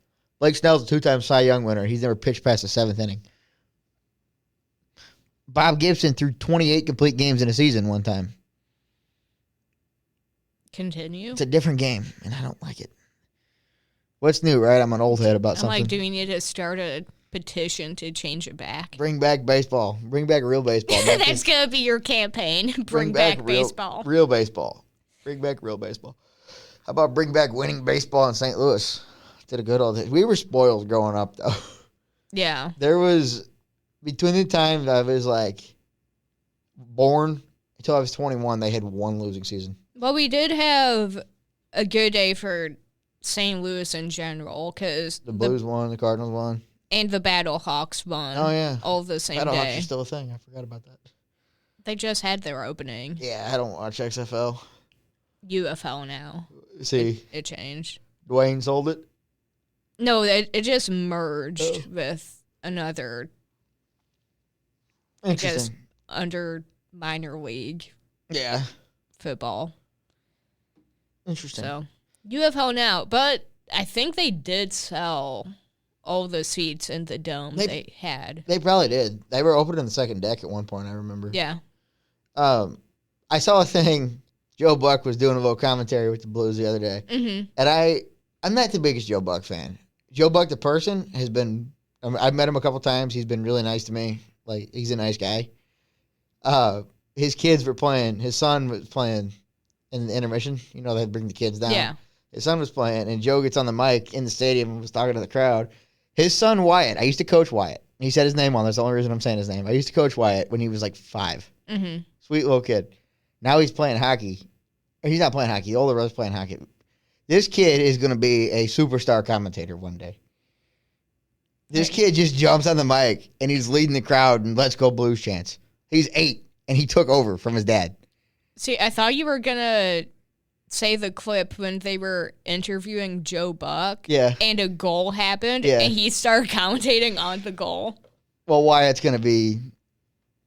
Blake Snell's a 2-time Cy Young winner. He's never pitched past the 7th inning. Bob Gibson threw 28 complete games in a season one time. Continue. It's a different game, and I don't like it. What's new, right? I'm an old head about something. Like, do we need to start a petition to change it back? Bring back baseball. Bring back real baseball. That's going to be your campaign. Bring back baseball. Real baseball. Bring back real baseball. How about bring back winning baseball in St. Louis? Did a good old days. We were spoiled growing up, though. Yeah. There was, between the time I was, like, born until I was 21, they had 1 losing season. Well, we did have a good day for St. Louis in general, because the Blues won, the Cardinals won. And the Battlehawks won. Oh, yeah. All the same day. Battlehawks is still a thing. I forgot about that. They just had their opening. Yeah, I don't watch XFL. UFL now. See. It changed. Dwayne sold it? No, it just merged with another. Interesting. Under minor league. Yeah. Football. Interesting. So, UFL now. But I think they did sell all the seats in the dome they had. They probably did. They were open in the second deck at one point, I remember. Yeah. I saw a thing. Joe Buck was doing a little commentary with the Blues the other day. Mm-hmm. And I'm not the biggest Joe Buck fan. Joe Buck, the person, has been... I've met him a couple times. He's been really nice to me. Like, he's a nice guy. His kids were playing. His son was playing in the intermission. You know, they'd bring the kids down. Yeah. His son was playing, and Joe gets on the mic in the stadium and was talking to the crowd. His son, Wyatt, I used to coach Wyatt. He said his name on. That's the only reason I'm saying his name. I used to coach Wyatt when he was like 5. Mm-hmm. Sweet little kid. Now he's playing hockey. Or he's not playing hockey. The older brother's playing hockey. This kid is going to be a superstar commentator one day. This kid just jumps on the mic, and he's leading the crowd in Let's Go Blues chants. He's 8, and he took over from his dad. See, I thought you were going to say the clip when they were interviewing Joe Buck. Yeah. And a goal happened, and he started commentating on the goal. Well, Wyatt's going to be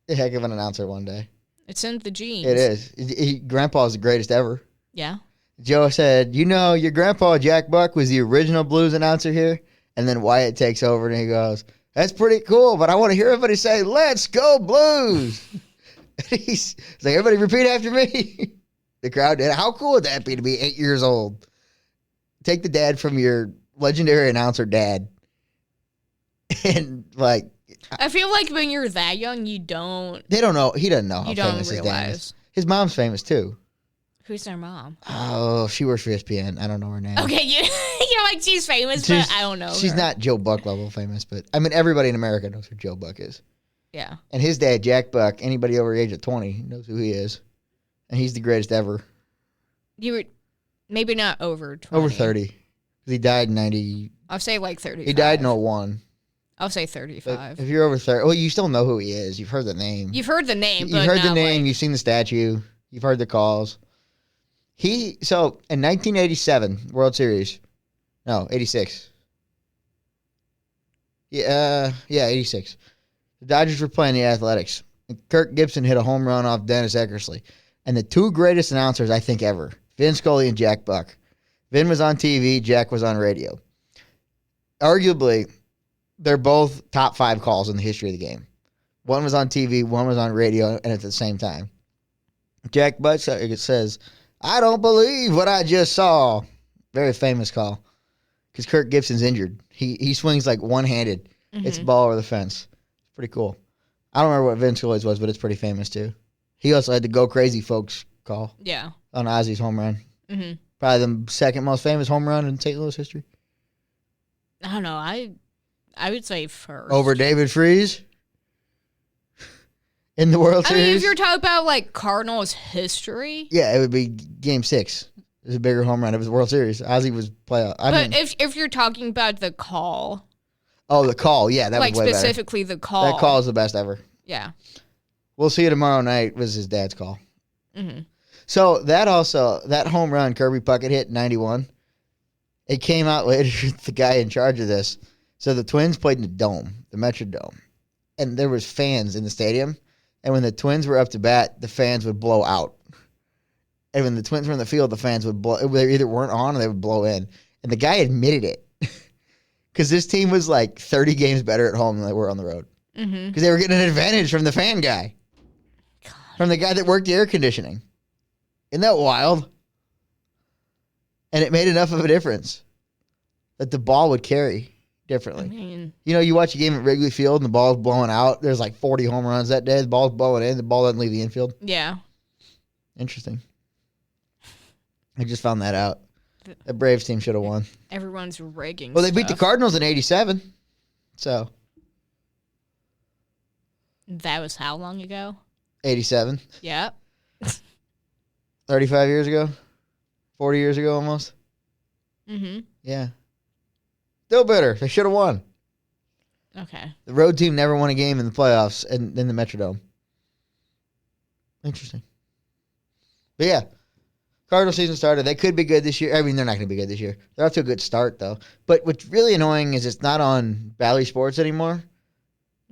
a heck of an announcer one day. It's in the genes. It is. Grandpa's the greatest ever. Yeah. Joe said, you know, your grandpa, Jack Buck, was the original Blues announcer here. And then Wyatt takes over, and he goes, that's pretty cool, but I want to hear everybody say, let's go Blues. He's like, everybody repeat after me. The crowd did. How cool would that be to be 8 years old? Take the dad from your legendary announcer dad. And, like... I feel like when you're that young, you don't... They don't know. He doesn't know how famous his dad is. His mom's famous, too. Who's their mom? Oh, she works for ESPN. I don't know her name. Okay, you're like, she's famous, but I don't know She's her. not Joe Buck level famous, but, I mean, everybody in America knows who Joe Buck is. Yeah. And his dad, Jack Buck, anybody over the age of 20 knows who he is. And he's the greatest ever. You were maybe not over 20. Over 30. Because he died in 90. I'll say like 35. He died in 01. I'll say 35. But if you're over 30, well, you still know who he is. You've heard the name. You've heard the name, but you've heard the name. like... You've seen the statue. You've heard the calls. So in 1987 World Series, no, 86. Yeah, 86. The Dodgers were playing the Athletics. And Kirk Gibson hit a home run off Dennis Eckersley. And the two greatest announcers, I think, ever, Vin Scully and Jack Buck. Vin was on TV, Jack was on radio. Arguably, they're both top 5 calls in the history of the game. One was on TV, one was on radio, and at the same time. Jack Buck says, "I don't believe what I just saw." Very famous call. Because Kirk Gibson's injured. He swings like one-handed. Mm-hmm. It's a ball over the fence. It's pretty cool. I don't remember what Vin Scully's was, but it's pretty famous too. He also had the Go Crazy Folks call. Yeah. On Ozzy's home run. Mm-hmm. Probably the second most famous home run in St. Louis history. I don't know. I would say first. Over David Freese? In the World Series? I mean, if you're talking about, like, Cardinals history. Yeah, it would be Game 6. It was a bigger home run. It was the World Series. Ozzy was playoff. If you're talking about the call. Oh, the call. Yeah, that was way better. Like, specifically the call. That call is the best ever. Yeah. We'll see you tomorrow night was his dad's call. Mm-hmm. So that home run Kirby Puckett hit in 91, it came out later, the guy in charge of this. So the Twins played in the Dome, the Metrodome, and there was fans in the stadium. And when the Twins were up to bat, the fans would blow out. And when the Twins were in the field, the fans would blow. They either weren't on or they would blow in. And the guy admitted it. Because this team was like 30 games better at home than they were on the road. Because they were getting an advantage from the fan guy. God. From the guy that worked the air conditioning. Isn't that wild? And it made enough of a difference that the ball would carry differently. I mean, you watch a game at Wrigley Field and the ball's blowing out. There's like 40 home runs that day. The ball's blowing in. The ball doesn't leave the infield. Yeah. Interesting. I just found that out. The Braves team should have won. Everyone's rigging. Well, they beat the Cardinals in 87. So. That was how long ago? 87. Yep. 35 years ago? 40 years ago almost? Mm-hmm. Yeah. Still bitter. They should have won. Okay. The road team never won a game in the playoffs and in the Metrodome. Interesting. But yeah, Cardinal season started. They could be good this year. I mean, they're not going to be good this year. They're off to a good start, though. But what's really annoying is it's not on Bally Sports anymore.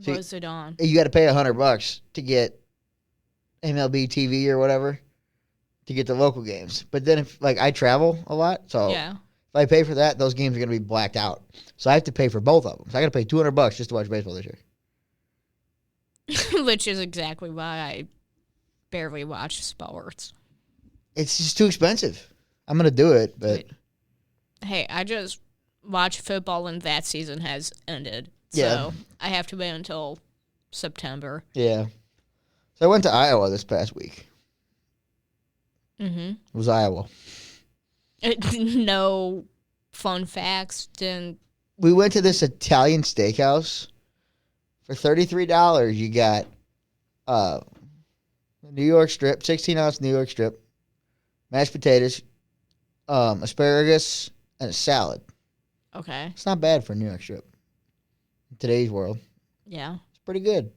So what is it on? You got to pay $100 to get MLB TV or whatever to get the local games. But then if I travel a lot, so yeah. If I pay for that, those games are going to be blacked out. So I have to pay for both of them. So I got to pay $200 just to watch baseball this year. Which is exactly why I barely watch sports. It's just too expensive. I'm going to do it, but... Hey, I just watched football and that season has ended. Yeah. So I have to wait until September. Yeah. So I went to Iowa this past week. Mm-hmm. It was Iowa. No fun facts. We went to this Italian steakhouse. For $33, you got a New York strip, 16-ounce New York strip, mashed potatoes, asparagus, and a salad. Okay. It's not bad for a New York strip in today's world. Yeah. It's pretty good.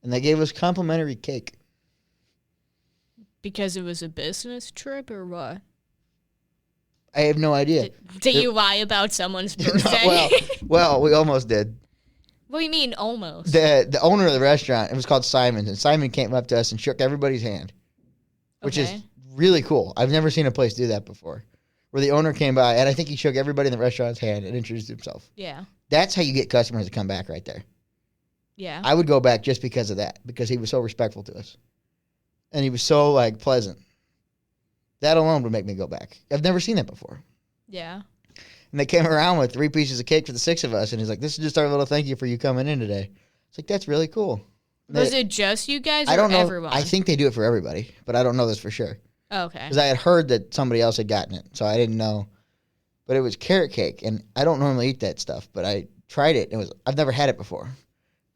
And they gave us complimentary cake. Because it was a business trip or what? I have no idea. Did you lie about someone's birthday? well, we almost did. What do you mean almost? The owner of the restaurant, it was called Simon's, and Simon came up to us and shook everybody's hand, which is really cool. I've never seen a place do that before, where the owner came by, and I think he shook everybody in the restaurant's hand and introduced himself. Yeah. That's how you get customers to come back right there. Yeah. I would go back just because of that, because he was so respectful to us. And he was so, pleasant. That alone would make me go back. I've never seen that before. Yeah. And they came around with 3 pieces of cake for the 6 of us, and he's like, "This is just our little thank you for you coming in today." It's like, that's really cool. Was it just you guys or I don't know. Everyone? I think they do it for everybody, but I don't know this for sure. Okay. Because I had heard that somebody else had gotten it, so I didn't know. But it was carrot cake, and I don't normally eat that stuff, but I tried it. I've never had it before.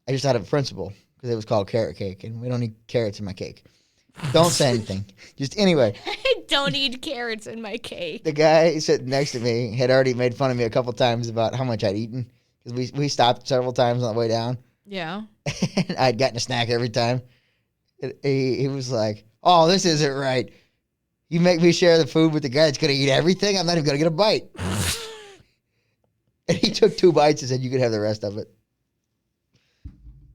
I just had a principle because it was called carrot cake, and we don't eat carrots in my cake. Don't say anything. Just anyway. I don't eat carrots in my cake. The guy sitting next to me had already made fun of me a couple times about how much I'd eaten because we stopped several times on the way down. Yeah. And I'd gotten a snack every time. He was like, "Oh, this isn't right. You make me share the food with the guy that's going to eat everything? I'm not even going to get a bite." And he took 2 bites and said, "You could have the rest of it."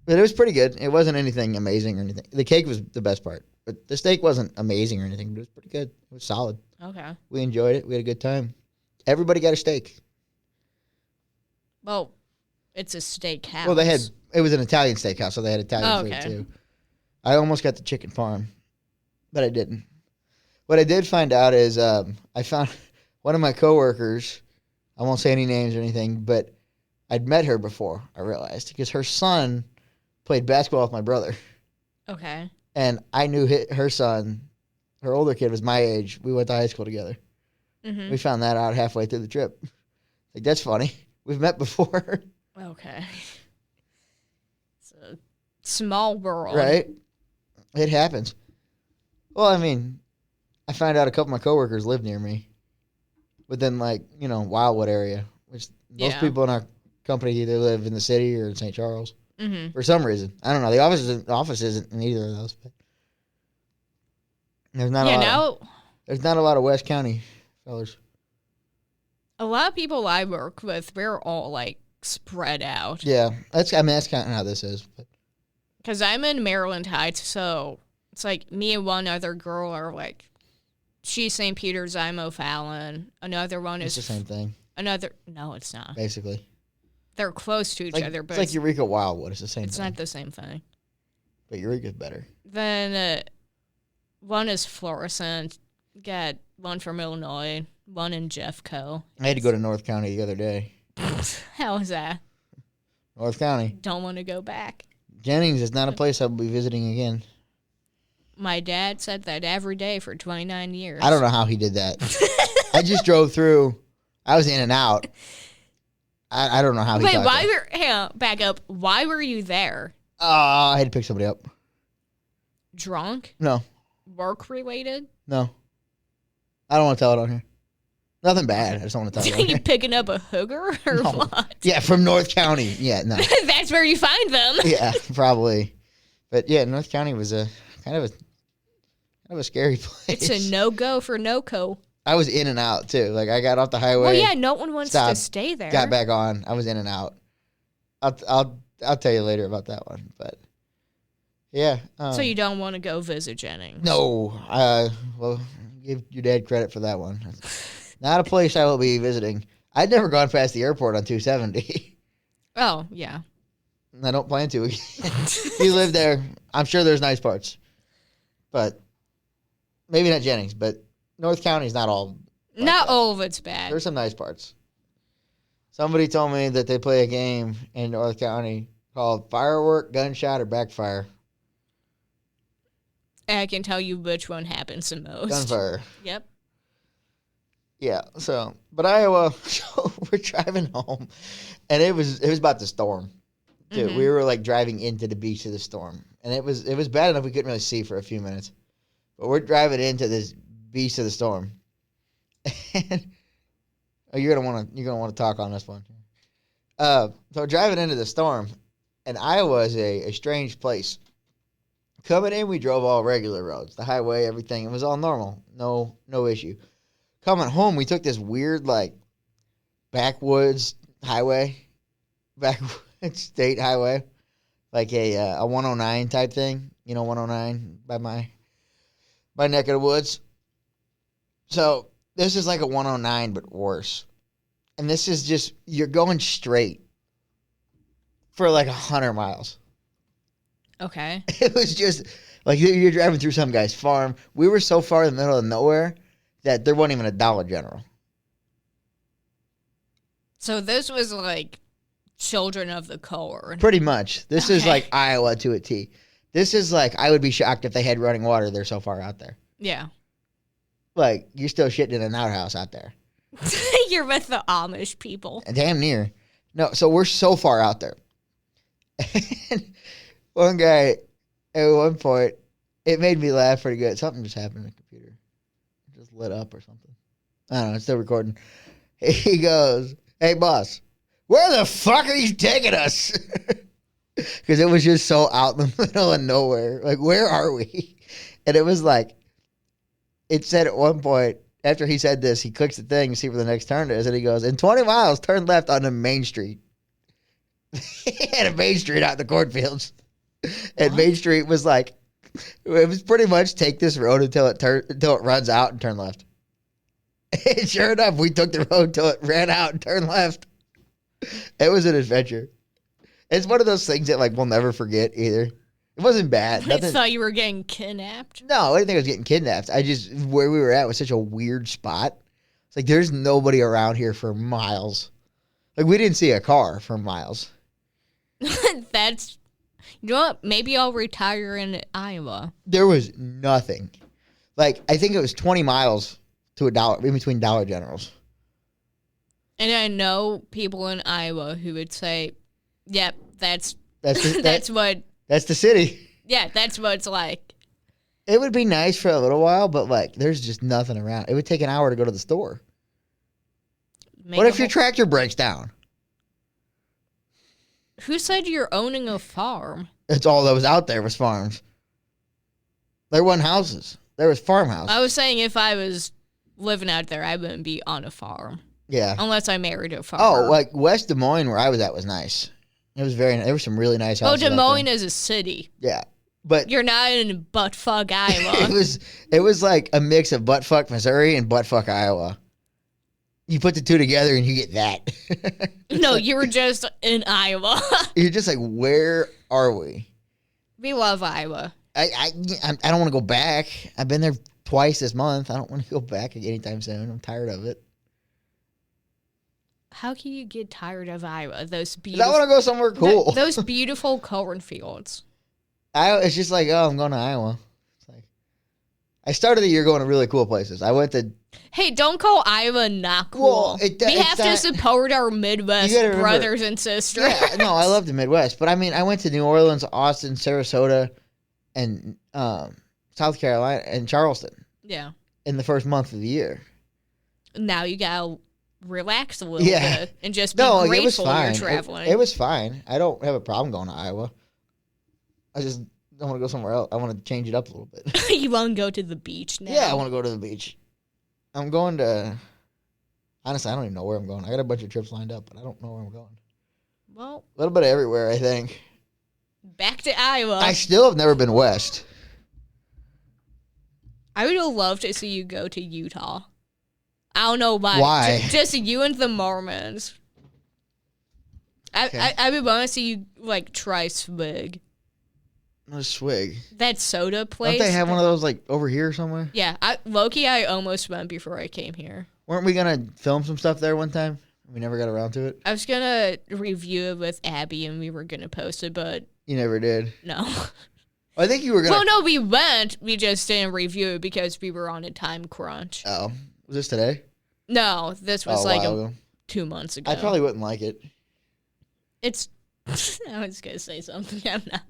But it was pretty good. It wasn't anything amazing or anything. The cake was the best part. But the steak wasn't amazing or anything, but it was pretty good. It was solid. Okay. We enjoyed it. We had a good time. Everybody got a steak. Well, it's a steakhouse. Well, it was an Italian steakhouse, so they had Italian food too. I almost got the chicken parm, but I didn't. What I did find out is I found one of my coworkers, I won't say any names or anything, but I'd met her before, I realized, because her son played basketball with my brother. Okay. And I knew her son, her older kid was my age. We went to high school together. Mm-hmm. We found that out halfway through the trip. Like, that's funny. We've met before. Okay. It's a small world. Right? It happens. Well, I mean, I found out a couple of my coworkers live near me within, Wildwood area, which most people in our company either live in the city or in St. Charles. Mm-hmm. For some reason. I don't know. The office isn't in either of those. But there's not a lot of West County fellas. A lot of people I work with, we're all, spread out. Yeah. That's kind of how this is. Because I'm in Maryland Heights, so it's me and one other girl are, she's St. Peter's, I'm O'Fallon. Another one is... It's the same thing. No, it's not. Basically. They're close to each other, but it's like Eureka Wildwood. It's the same thing. It's not the same thing. But Eureka's better. Then one is Florissant. Got one from Illinois. One in Jeffco. I had to go to North County the other day. How was that? North County. Don't want to go back. Jennings is not a place I'll be visiting again. My dad said that every day for 29 years. I don't know how he did that. I just drove through. I was in and out. I don't know how he got there. Hang on, back up. Why were you there? I had to pick somebody up. Drunk? No. Work related? No. I don't want to tell it on here. Nothing bad. I just don't want to tell it on here. You picking up a hooker or what? Yeah, from North County. Yeah, no. That's where you find them. Yeah, probably. But yeah, North County was kind of a scary place. It's a no-go for no-co. I was in and out, too. I got off the highway. Well, yeah, no one wants to stay there. Got back on. I was in and out. I'll tell you later about that one. But, yeah. So you don't want to go visit Jennings? No. Well, give your dad credit for that one. Not a place I will be visiting. I'd never gone past the airport on 270. Oh, yeah. I don't plan to again. You live there. I'm sure there's nice parts. But maybe not Jennings, but North County's not all. Not all of it's bad. There's some nice parts. Somebody told me that they play a game in North County called Firework, Gunshot, or Backfire. I can tell you which one happens the most. Gunfire. Yep. Yeah. But Iowa. So we're driving home, and it was about the storm. Too. Mm-hmm. We were driving into the beach of the storm, and it was bad enough we couldn't really see for a few minutes. But we're driving into this beast of the storm, and you're gonna want to talk on this one. So we're driving into the storm, and Iowa is a strange place. Coming in, we drove all regular roads, the highway, everything. It was all normal, no issue. Coming home, we took this weird backwoods highway, backwoods state highway, like a 109 type thing. 109 by my neck of the woods. So this is like a 109, but worse. And this is just, you're going straight for 100 miles. Okay. It was just, you're driving through some guy's farm. We were so far in the middle of nowhere that there wasn't even a Dollar General. So this was like children of the corn. Pretty much. This is like Iowa to a T. This is like, I would be shocked if they had running water. They're so far out there. Yeah. Like, you're still shitting in an outhouse out there. You're with the Amish people. Damn near. No, so we're so far out there. And one guy, at one point, it made me laugh pretty good. Something just happened to the computer. It just lit up or something. I don't know. It's still recording. He goes, "Hey, boss, where the fuck are you taking us?" Because it was just so out in the middle of nowhere. Like, where are we? And it was like, it said at one point, after he said this, he clicks the thing to see where the next turn is, and he goes, "In 20 miles, turn left onto Main Street." He had a Main Street out in the cornfields. And Main Street was like, it was pretty much take this road until it runs out and turn left. And sure enough, we took the road until it ran out and turned left. It was an adventure. It's one of those things that like we'll never forget either. It wasn't bad. I thought you were getting kidnapped. No, I didn't think I was getting kidnapped. Where we were at was such a weird spot. It's like there's nobody around here for miles. Like we didn't see a car for miles. That's, you know what? Maybe I'll retire in Iowa. There was nothing. Like I think it was 20 miles to a dollar in between Dollar Generals. And I know people in Iowa who would say, "Yep, that's the, that's the city." Yeah, that's what it's like. It would be nice for a little while, but like there's just nothing around. It would take an hour to go to the store. What if your tractor breaks down? Who said you're owning a farm? That's all that was out there was farms. There weren't houses. There was farmhouses. I was saying if I was living out there, I wouldn't be on a farm. Yeah. Unless I married a farmer. Oh, like West Des Moines where I was at was nice. It was there were some really nice houses. Well, Des Moines is a city. Yeah. But you're not in buttfuck Iowa. It was like a mix of buttfuck Missouri and buttfuck Iowa. You put the two together and you get that. No, like, you were just in Iowa. You're just like, where are we? We love Iowa. I don't want to go back. I've been there twice this month. I don't want to go back anytime soon. I'm tired of it. How can you get tired of Iowa? Those beautiful. I want to go somewhere cool. Those beautiful cornfields. It's just like, oh, I'm going to Iowa. It's like, I started the year going to really cool places. I went to. Hey, don't call Iowa not cool. Well, we have to support our Midwest brothers and sisters. Yeah, no, I love the Midwest. But I mean, I went to New Orleans, Austin, Sarasota, and South Carolina, and Charleston. Yeah. In the first month of the year. Now you got to relax a little bit and just be grateful you're traveling. It was fine. I don't have a problem going to Iowa. I just don't want to go somewhere else. I want to change it up a little bit. You want to go to the beach now? Yeah, I want to go to the beach. I'm going to... Honestly, I don't even know where I'm going. I got a bunch of trips lined up, but I don't know where I'm going. Well... A little bit of everywhere, I think. Back to Iowa. I still have never been west. I would love to see you go to Utah. I don't know why. Why? Just you and the Mormons. Okay. I would want to see you, like, try swig. No swig. That soda place. Don't they have one of those, like, over here somewhere? Yeah. Low-key, I almost went before I came here. Weren't we going to film some stuff there one time? We never got around to it. I was going to review it with Abby, and we were going to post it, but... You never did? No. I think you were going to... Well, no, we went. We just didn't review it because we were on a time crunch. Oh. Was this today? No, this was 2 months ago. I probably wouldn't like it. It's... I was going to say something. I'm not.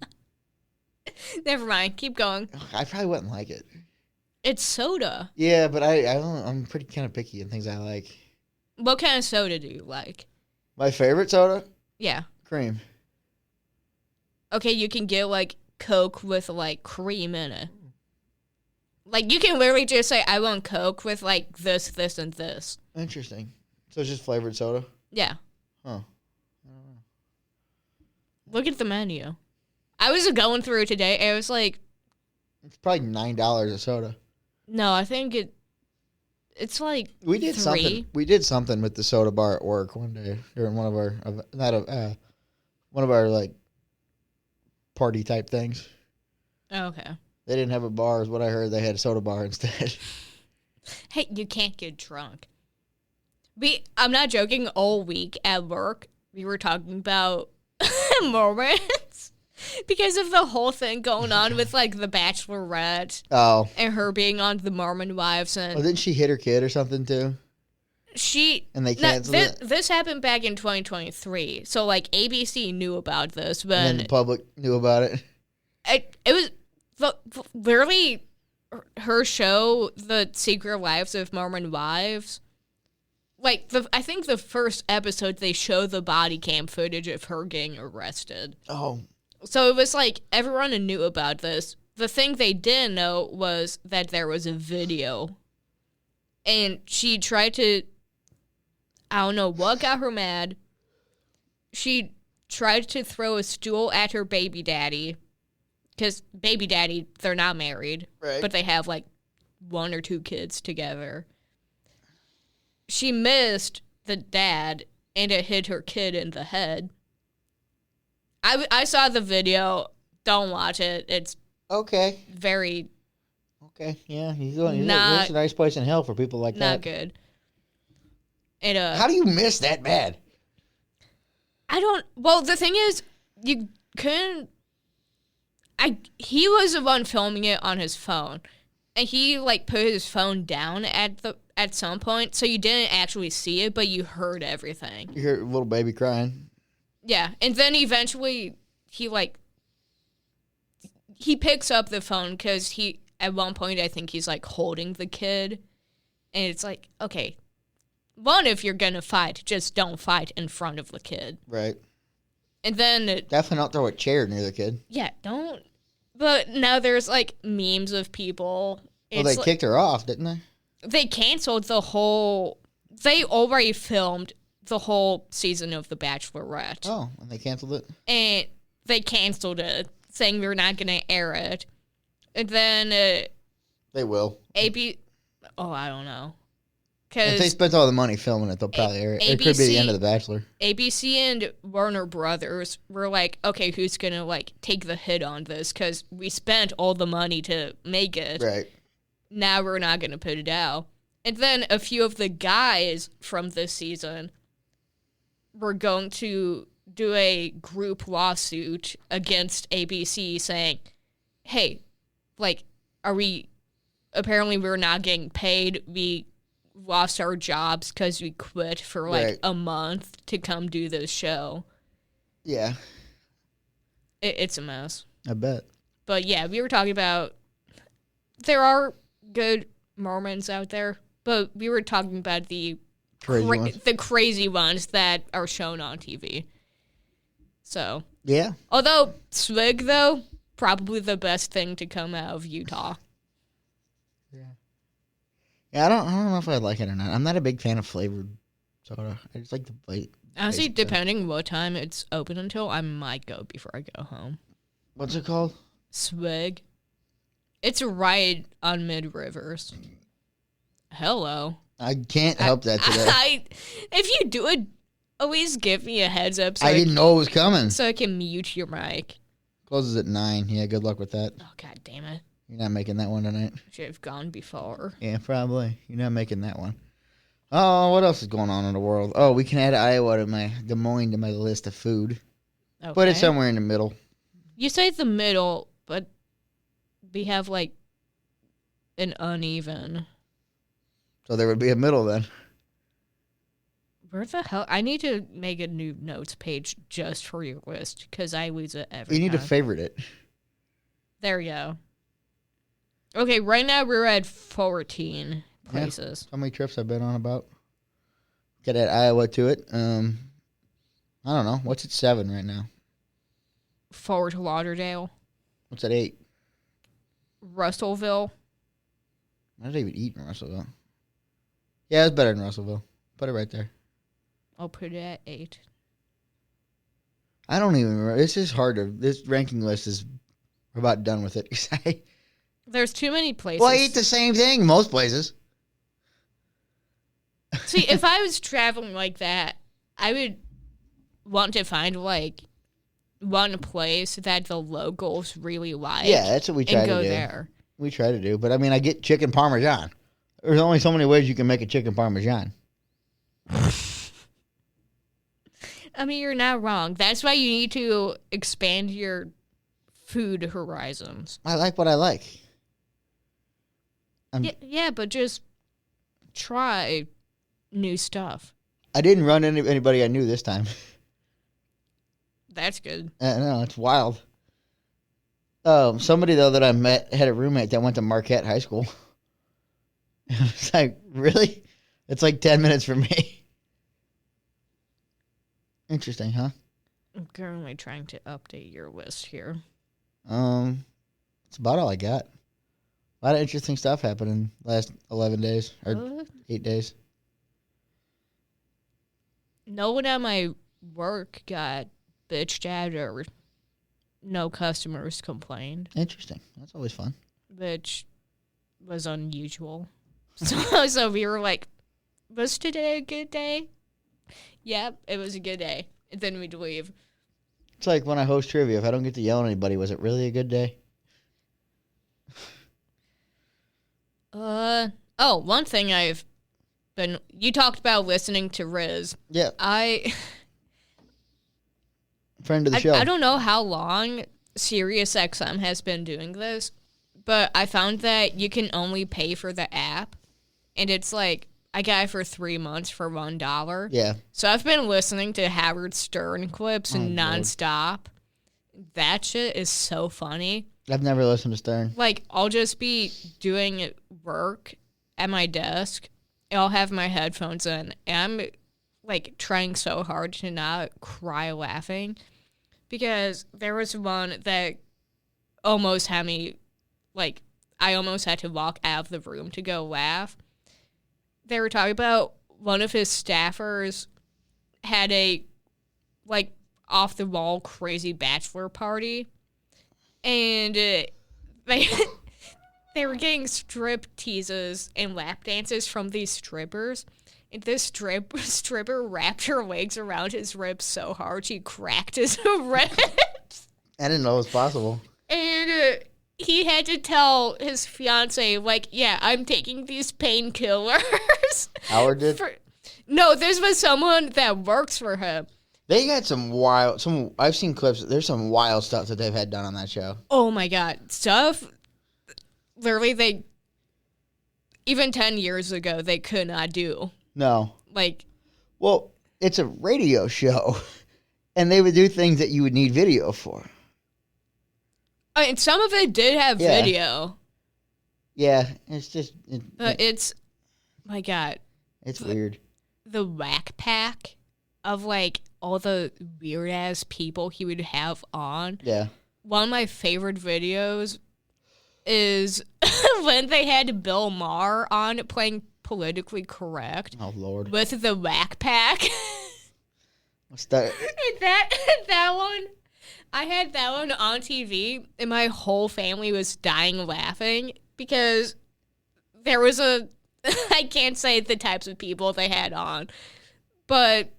Never mind. Keep going. I probably wouldn't like it. It's soda. Yeah, but I'm pretty kind of picky in things I like. What kind of soda do you like? My favorite soda? Yeah. Cream. Okay, you can get, like, Coke with, like, cream in it. Like, you can literally just say, I want Coke with, like, this, this, and this. Interesting. So it's just flavored soda? Yeah. Huh. I don't know. Look at the menu. I was going through it today, and it was like... It's probably $9 a soda. No, I think it's like we did $3. We did something with the soda bar at work one day during one of our like party type things. Oh, okay. They didn't have a bar, is what I heard. They had a soda bar instead. Hey, you can't get drunk. I'm not joking. All week at work, we were talking about Mormons because of the whole thing going on with, like, the Bachelorette. Oh. And her being on the Mormon Wives. And didn't she hit her kid or something, too? And they canceled it? This happened back in 2023. So, like, ABC knew about this. But and then the public knew about it? It was literally her show, The Secret Lives of Mormon Wives. Like, I think the first episode, they show the body cam footage of her getting arrested. Oh. So it was like, everyone knew about this. The thing they didn't know was that there was a video. And she tried to, I don't know what got her mad. She tried to throw a stool at her baby daddy. Because baby daddy, they're not married. Right. But they have, like, 1 or 2 kids together. She missed the dad, and it hit her kid in the head. I saw the video. Don't watch it. It's okay. Very. Okay, yeah. It's a nice place in hell for people like that. Not good. And, how do you miss that bad? Well, the thing is, you couldn't. He was the one filming it on his phone. And he, like, put his phone down at some point, so you didn't actually see it, but you heard everything. You heard a little baby crying. Yeah, and then eventually he picks up the phone because at one point I think he's, like, holding the kid, and it's like, okay, one, if you're gonna fight, just don't fight in front of the kid. Right. And then definitely not throw a chair near the kid. Yeah, don't. But now there's, like, memes of people. Well, they kicked her off, didn't they? They canceled they already filmed the whole season of The Bachelorette. Oh, and they canceled it? And they canceled it, saying we're not going to air it. And then they will. I don't know. If they spent all the money filming it, they'll probably air it. It could be the end of The Bachelor. ABC and Warner Brothers were like, okay, who's going to, like, take the hit on this? Because we spent all the money to make it. Right. Now we're not going to put it out. And then a few of the guys from this season were going to do a group lawsuit against ABC saying, hey, like, apparently we're not getting paid. We lost our jobs because we quit for, like, a month to come do this show. Yeah. It's a mess. I bet. But, yeah, we were talking about there are good Mormons out there, but we were talking about the crazy ones that are shown on TV. So. Yeah. Although, swig, though, probably the best thing to come out of Utah. Yeah, I don't know if I like it or not. I'm not a big fan of flavored soda. I just like the bite. Honestly, depending what time it's open until, I might go before I go home. What's it called? Swig. It's right on Mid Rivers. Hello. I can't help that today. If you do it, always give me a heads up. I didn't know it was coming. So I can mute your mic. Closes at 9. Yeah, good luck with that. Oh, God damn it. You're not making that one tonight. Should have gone before. Yeah, probably. You're not making that one. Oh, what else is going on in the world? Oh, we can add Iowa to Des Moines to my list of food. Okay. Put it somewhere in the middle. You say the middle, but we have, like, an uneven. So there would be a middle then. Where the hell? I need to make a new notes page just for your list because I lose it every time. You need to favorite it. There we go. Okay, right now we're at 14 places. Yeah. How many trips I've been on about? Get add Iowa to it. I don't know. What's at 7 right now? Fort Lauderdale. What's at 8? Russellville. I didn't even eat in Russellville. Yeah, it's better than Russellville. Put it right there. I'll put it at 8. I don't even remember. This is harder. This ranking list is we're about done with it. There's too many places. Well, I eat the same thing most places. See, if I was traveling like that, I would want to find, like, one place that the locals really like. Yeah, that's what we try to do. And go there. We try to do. But, I mean, I get chicken parmesan. There's only so many ways you can make a chicken parmesan. I mean, you're not wrong. That's why you need to expand your food horizons. I like what I like. Yeah, but just try new stuff. I didn't run into anybody I knew this time. That's good. No, it's wild. Somebody, though, that I met had a roommate that went to Marquette High School. It's like, really? It's like 10 minutes from me. Interesting, huh? I'm currently trying to update your list here. It's about all I got. A lot of interesting stuff happened in the last 11 days, or 8 days. No one at my work got bitched at or no customers complained. Interesting. That's always fun. Which was unusual. So we were like, was today a good day? Yep, it was a good day. And then we'd leave. It's like when I host trivia. If I don't get to yell at anybody, was it really a good day? One thing you talked about listening to Riz. Yeah. Friend of the show. I don't know how long SiriusXM has been doing this, but I found that you can only pay for the app, and it's like, I got it for 3 months for $1. Yeah. So I've been listening to Howard Stern clips nonstop. That shit is so funny. I've never listened to Stern. Like, I'll just be doing work at my desk. I'll have my headphones in, and I'm, like, trying so hard to not cry laughing. Because there was one that almost had me, like, I almost had to walk out of the room to go laugh. They were talking about one of his staffers had a, like, off-the-wall crazy bachelor party. And they were getting strip teases and lap dances from these strippers. And this stripper wrapped her legs around his ribs so hard she cracked his ribs. I didn't know it was possible. And he had to tell his fiance, like, yeah, I'm taking these painkillers. Howard did? No, this was someone that works for him. They got I've seen clips. There's some wild stuff that they've had done on that show. Oh my God. Stuff, literally, even 10 years ago, they could not do. No. Well, it's a radio show, and they would do things that you would need video for. And some of it did have video. Yeah, it's just... But it's... My God. It's weird. The whack pack of, like, all the weird-ass people he would have on. Yeah. One of my favorite videos is when they had Bill Maher on playing Politically Correct. Oh, Lord. With the whack pack. What's that? that one... I had that one on TV, and my whole family was dying laughing because there was I can't say the types of people they had on, but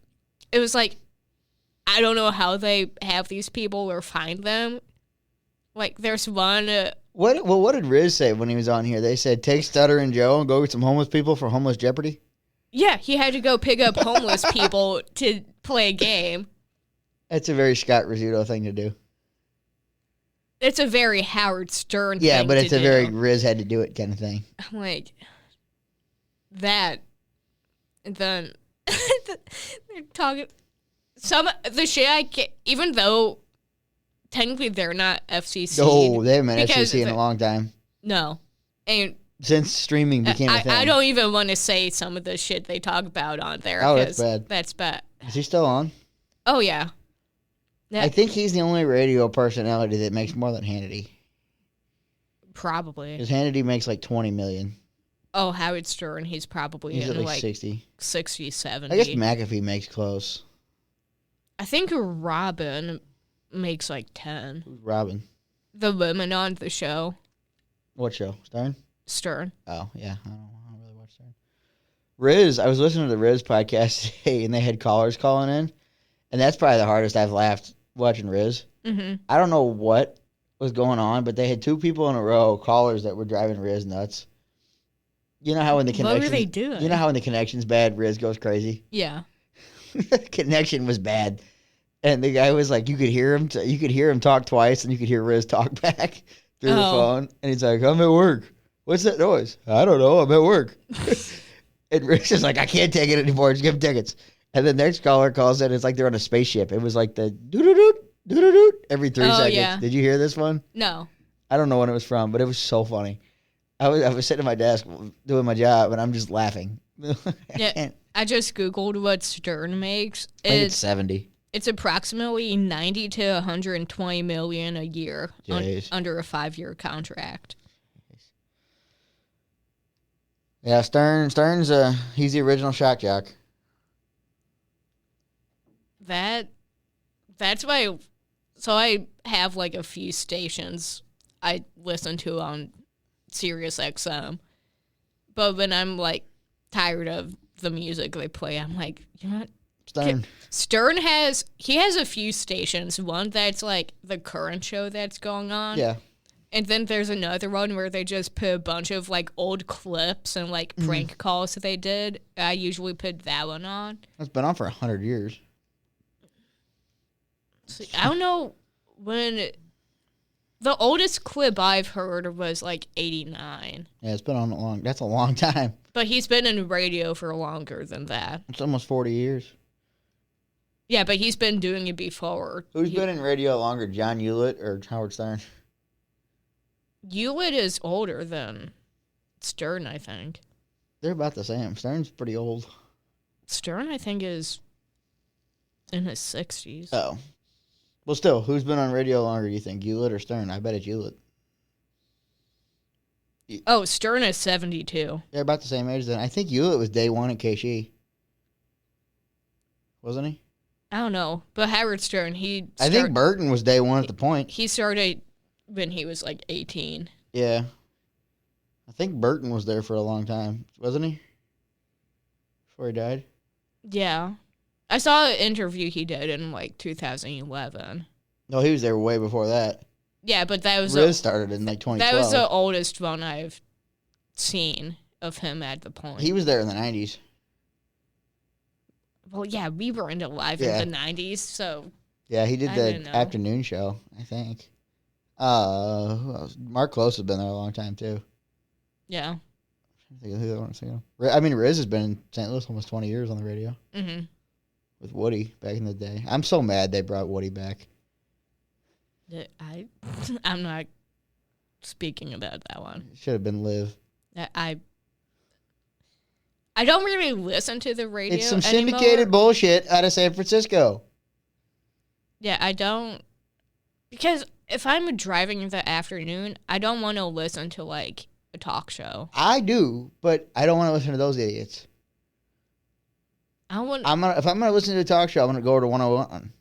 it was like, I don't know how they have these people or find them. Like, there's one... What did Riz say when he was on here? They said, take Stutter and Joe and go get some homeless people for Homeless Jeopardy? Yeah, he had to go pick up homeless people to play a game. That's a very Scott Rizzuto thing to do. It's a very Howard Stern thing to do. Yeah, but it's a very Riz had to do it kind of thing. I'm like, that. And then they're talking. The shit I get, even though technically they're not FCC. No, they haven't been FCC in a long time. No. And since streaming became a thing. I don't even want to say some of the shit they talk about on there. Oh, that's bad. That's bad. Is he still on? Oh, yeah. I think he's the only radio personality that makes more than Hannity. Probably. Because Hannity makes like $20 million. Oh, Howard Stern, he's probably at like 60. 60, 70. I guess McAfee makes close. I think Robin makes like 10. Who's Robin? The woman on the show. What show? Stern. Oh, yeah. I don't really watch Stern. Riz, I was listening to the Riz podcast today, and they had callers calling in. And that's probably the hardest I've laughed watching Riz. Mm-hmm. I don't know what was going on, but they had two people in a row, callers that were driving Riz nuts. You know how when the connection, what were they doing? You know how when the connection's bad, Riz goes crazy. Yeah. Connection was bad, and the guy was like, you could hear him. You could hear him talk twice, and you could hear Riz talk back through the phone. And he's like, "I'm at work. What's that noise? I don't know. I'm at work." And Riz is like, "I can't take it anymore. Just give him tickets." And the next caller calls in. It's like they're on a spaceship. It was like the doo-doo-doo every 3 seconds. Yeah. Did you hear this one? No. I don't know when it was from, but it was so funny. I was sitting at my desk doing my job, and I'm just laughing. I just Googled what Stern makes. I think it's 70. It's approximately 90 to 120 million a year under a 5-year contract. Yeah, Stern's he's the original shock jock. That's why. So I have like a few stations I listen to on Sirius XM, but when I'm like tired of the music they play, I'm like, you know what? Stern has a few stations. One that's like the current show that's going on. Yeah. And then there's another one where they just put a bunch of like old clips and like prank calls that they did. I usually put that one on. It's been on for 100 years. So, I don't know when the oldest clip I've heard was like 89. Yeah, it's been on that's a long time. But he's been in radio for longer than that. It's almost 40 years. Yeah, but he's been doing it before. Who's been in radio longer, John Hewlett or Howard Stern? Hewlett is older than Stern, I think. They're about the same. Stern's pretty old. Stern, I think, is in his 60s. Oh. Well, still, who's been on radio longer, do you think? Hewlett or Stern? I bet it's Hewlett. Oh, Stern is 72. They're about the same age then. I think Hewlett was day one at KC. Wasn't he? I don't know. But Howard Stern, I think Burton was day one at the Point. He started when he was like 18. Yeah. I think Burton was there for a long time, wasn't he? Before he died? Yeah. I saw an interview he did in like 2011. No, he was there way before that. Yeah, but that was... Riz started in like 2012. That was the oldest one I've seen of him at the Point. He was there in the 90s. Well, yeah, we weren't alive in the 90s, so... Yeah, he did the afternoon show, I think. Who else? Mark Close has been there a long time, too. Yeah. I mean, Riz has been in St. Louis almost 20 years on the radio. Mm-hmm. With Woody back in the day. I'm so mad they brought Woody back. I'm not speaking about that one. It should have been Liv. I don't really listen to the radio. It's some syndicated bullshit out of San Francisco. Yeah, I don't. Because if I'm driving in the afternoon, I don't want to listen to like a talk show. I do, but I don't want to listen to those idiots. If I'm gonna listen to a talk show, I'm gonna go to 101.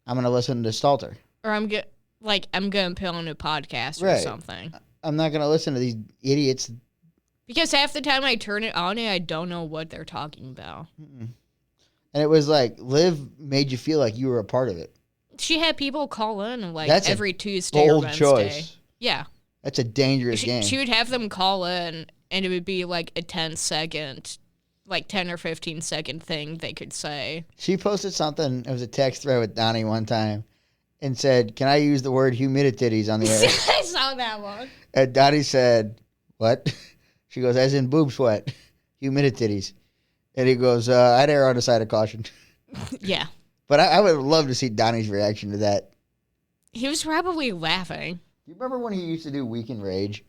I'm gonna listen to Stalter. Or I'm gonna put on a podcast or something. I'm not gonna listen to these idiots. Because half the time I turn it on and I don't know what they're talking about. Mm-mm. And it was like, Liv made you feel like you were a part of it. She had people call in like That's every Tuesday or Wednesday. Choice. Yeah. That's a dangerous game. She would have them call in and it would be like a 10-second, like 10 or 15-second thing they could say. She posted something, it was a text thread with Donnie one time, and said, "Can I use the word humidititties on the air?" I saw that one. And Donnie said, "What?" She goes, "As in boob sweat, humidititties." And he goes, "I'd err on the side of caution." Yeah. But I would love to see Donnie's reaction to that. He was probably laughing. You remember when he used to do Weekend Rage?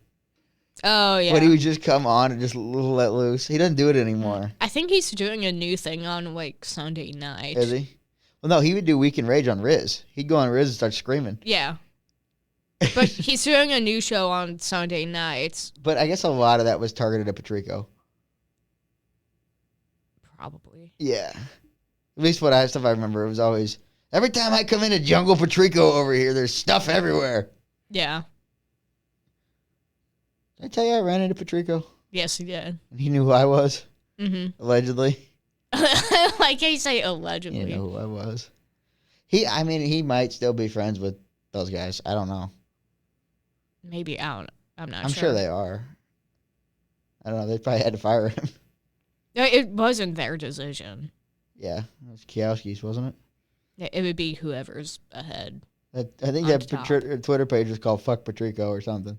Oh, yeah. When he would just come on and just let loose. He doesn't do it anymore. I think he's doing a new thing on, like, Sunday night. Is he? Well, no, he would do Weekend Rage on Riz. He'd go on Riz and start screaming. Yeah. But he's doing a new show on Sunday nights. But I guess a lot of that was targeted at Patrico. Probably. Yeah. At least stuff I remember, it was always, every time I come into Jungle Patrico over here, there's stuff everywhere. Yeah. Did I tell you I ran into Patrico? Yes, he did. And he knew who I was? Mm-hmm. Allegedly. Like I say allegedly. You know who I was. He might still be friends with those guys. I don't know. Maybe out. I'm not sure. I'm sure they are. I don't know. They probably had to fire him. It wasn't their decision. Yeah, it was Kiowski's, wasn't it? It would be whoever's ahead. I think that Twitter page was called Fuck Patrico or something.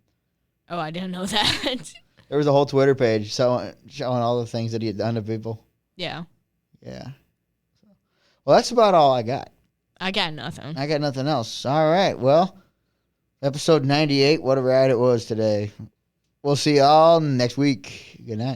Oh, I didn't know that. There was a whole Twitter page showing all the things that he had done to people. Yeah. Yeah. Well, that's about all I got. I got nothing. I got nothing else. All right. Well, episode 98, what a ride it was today. We'll see y'all next week. Good night.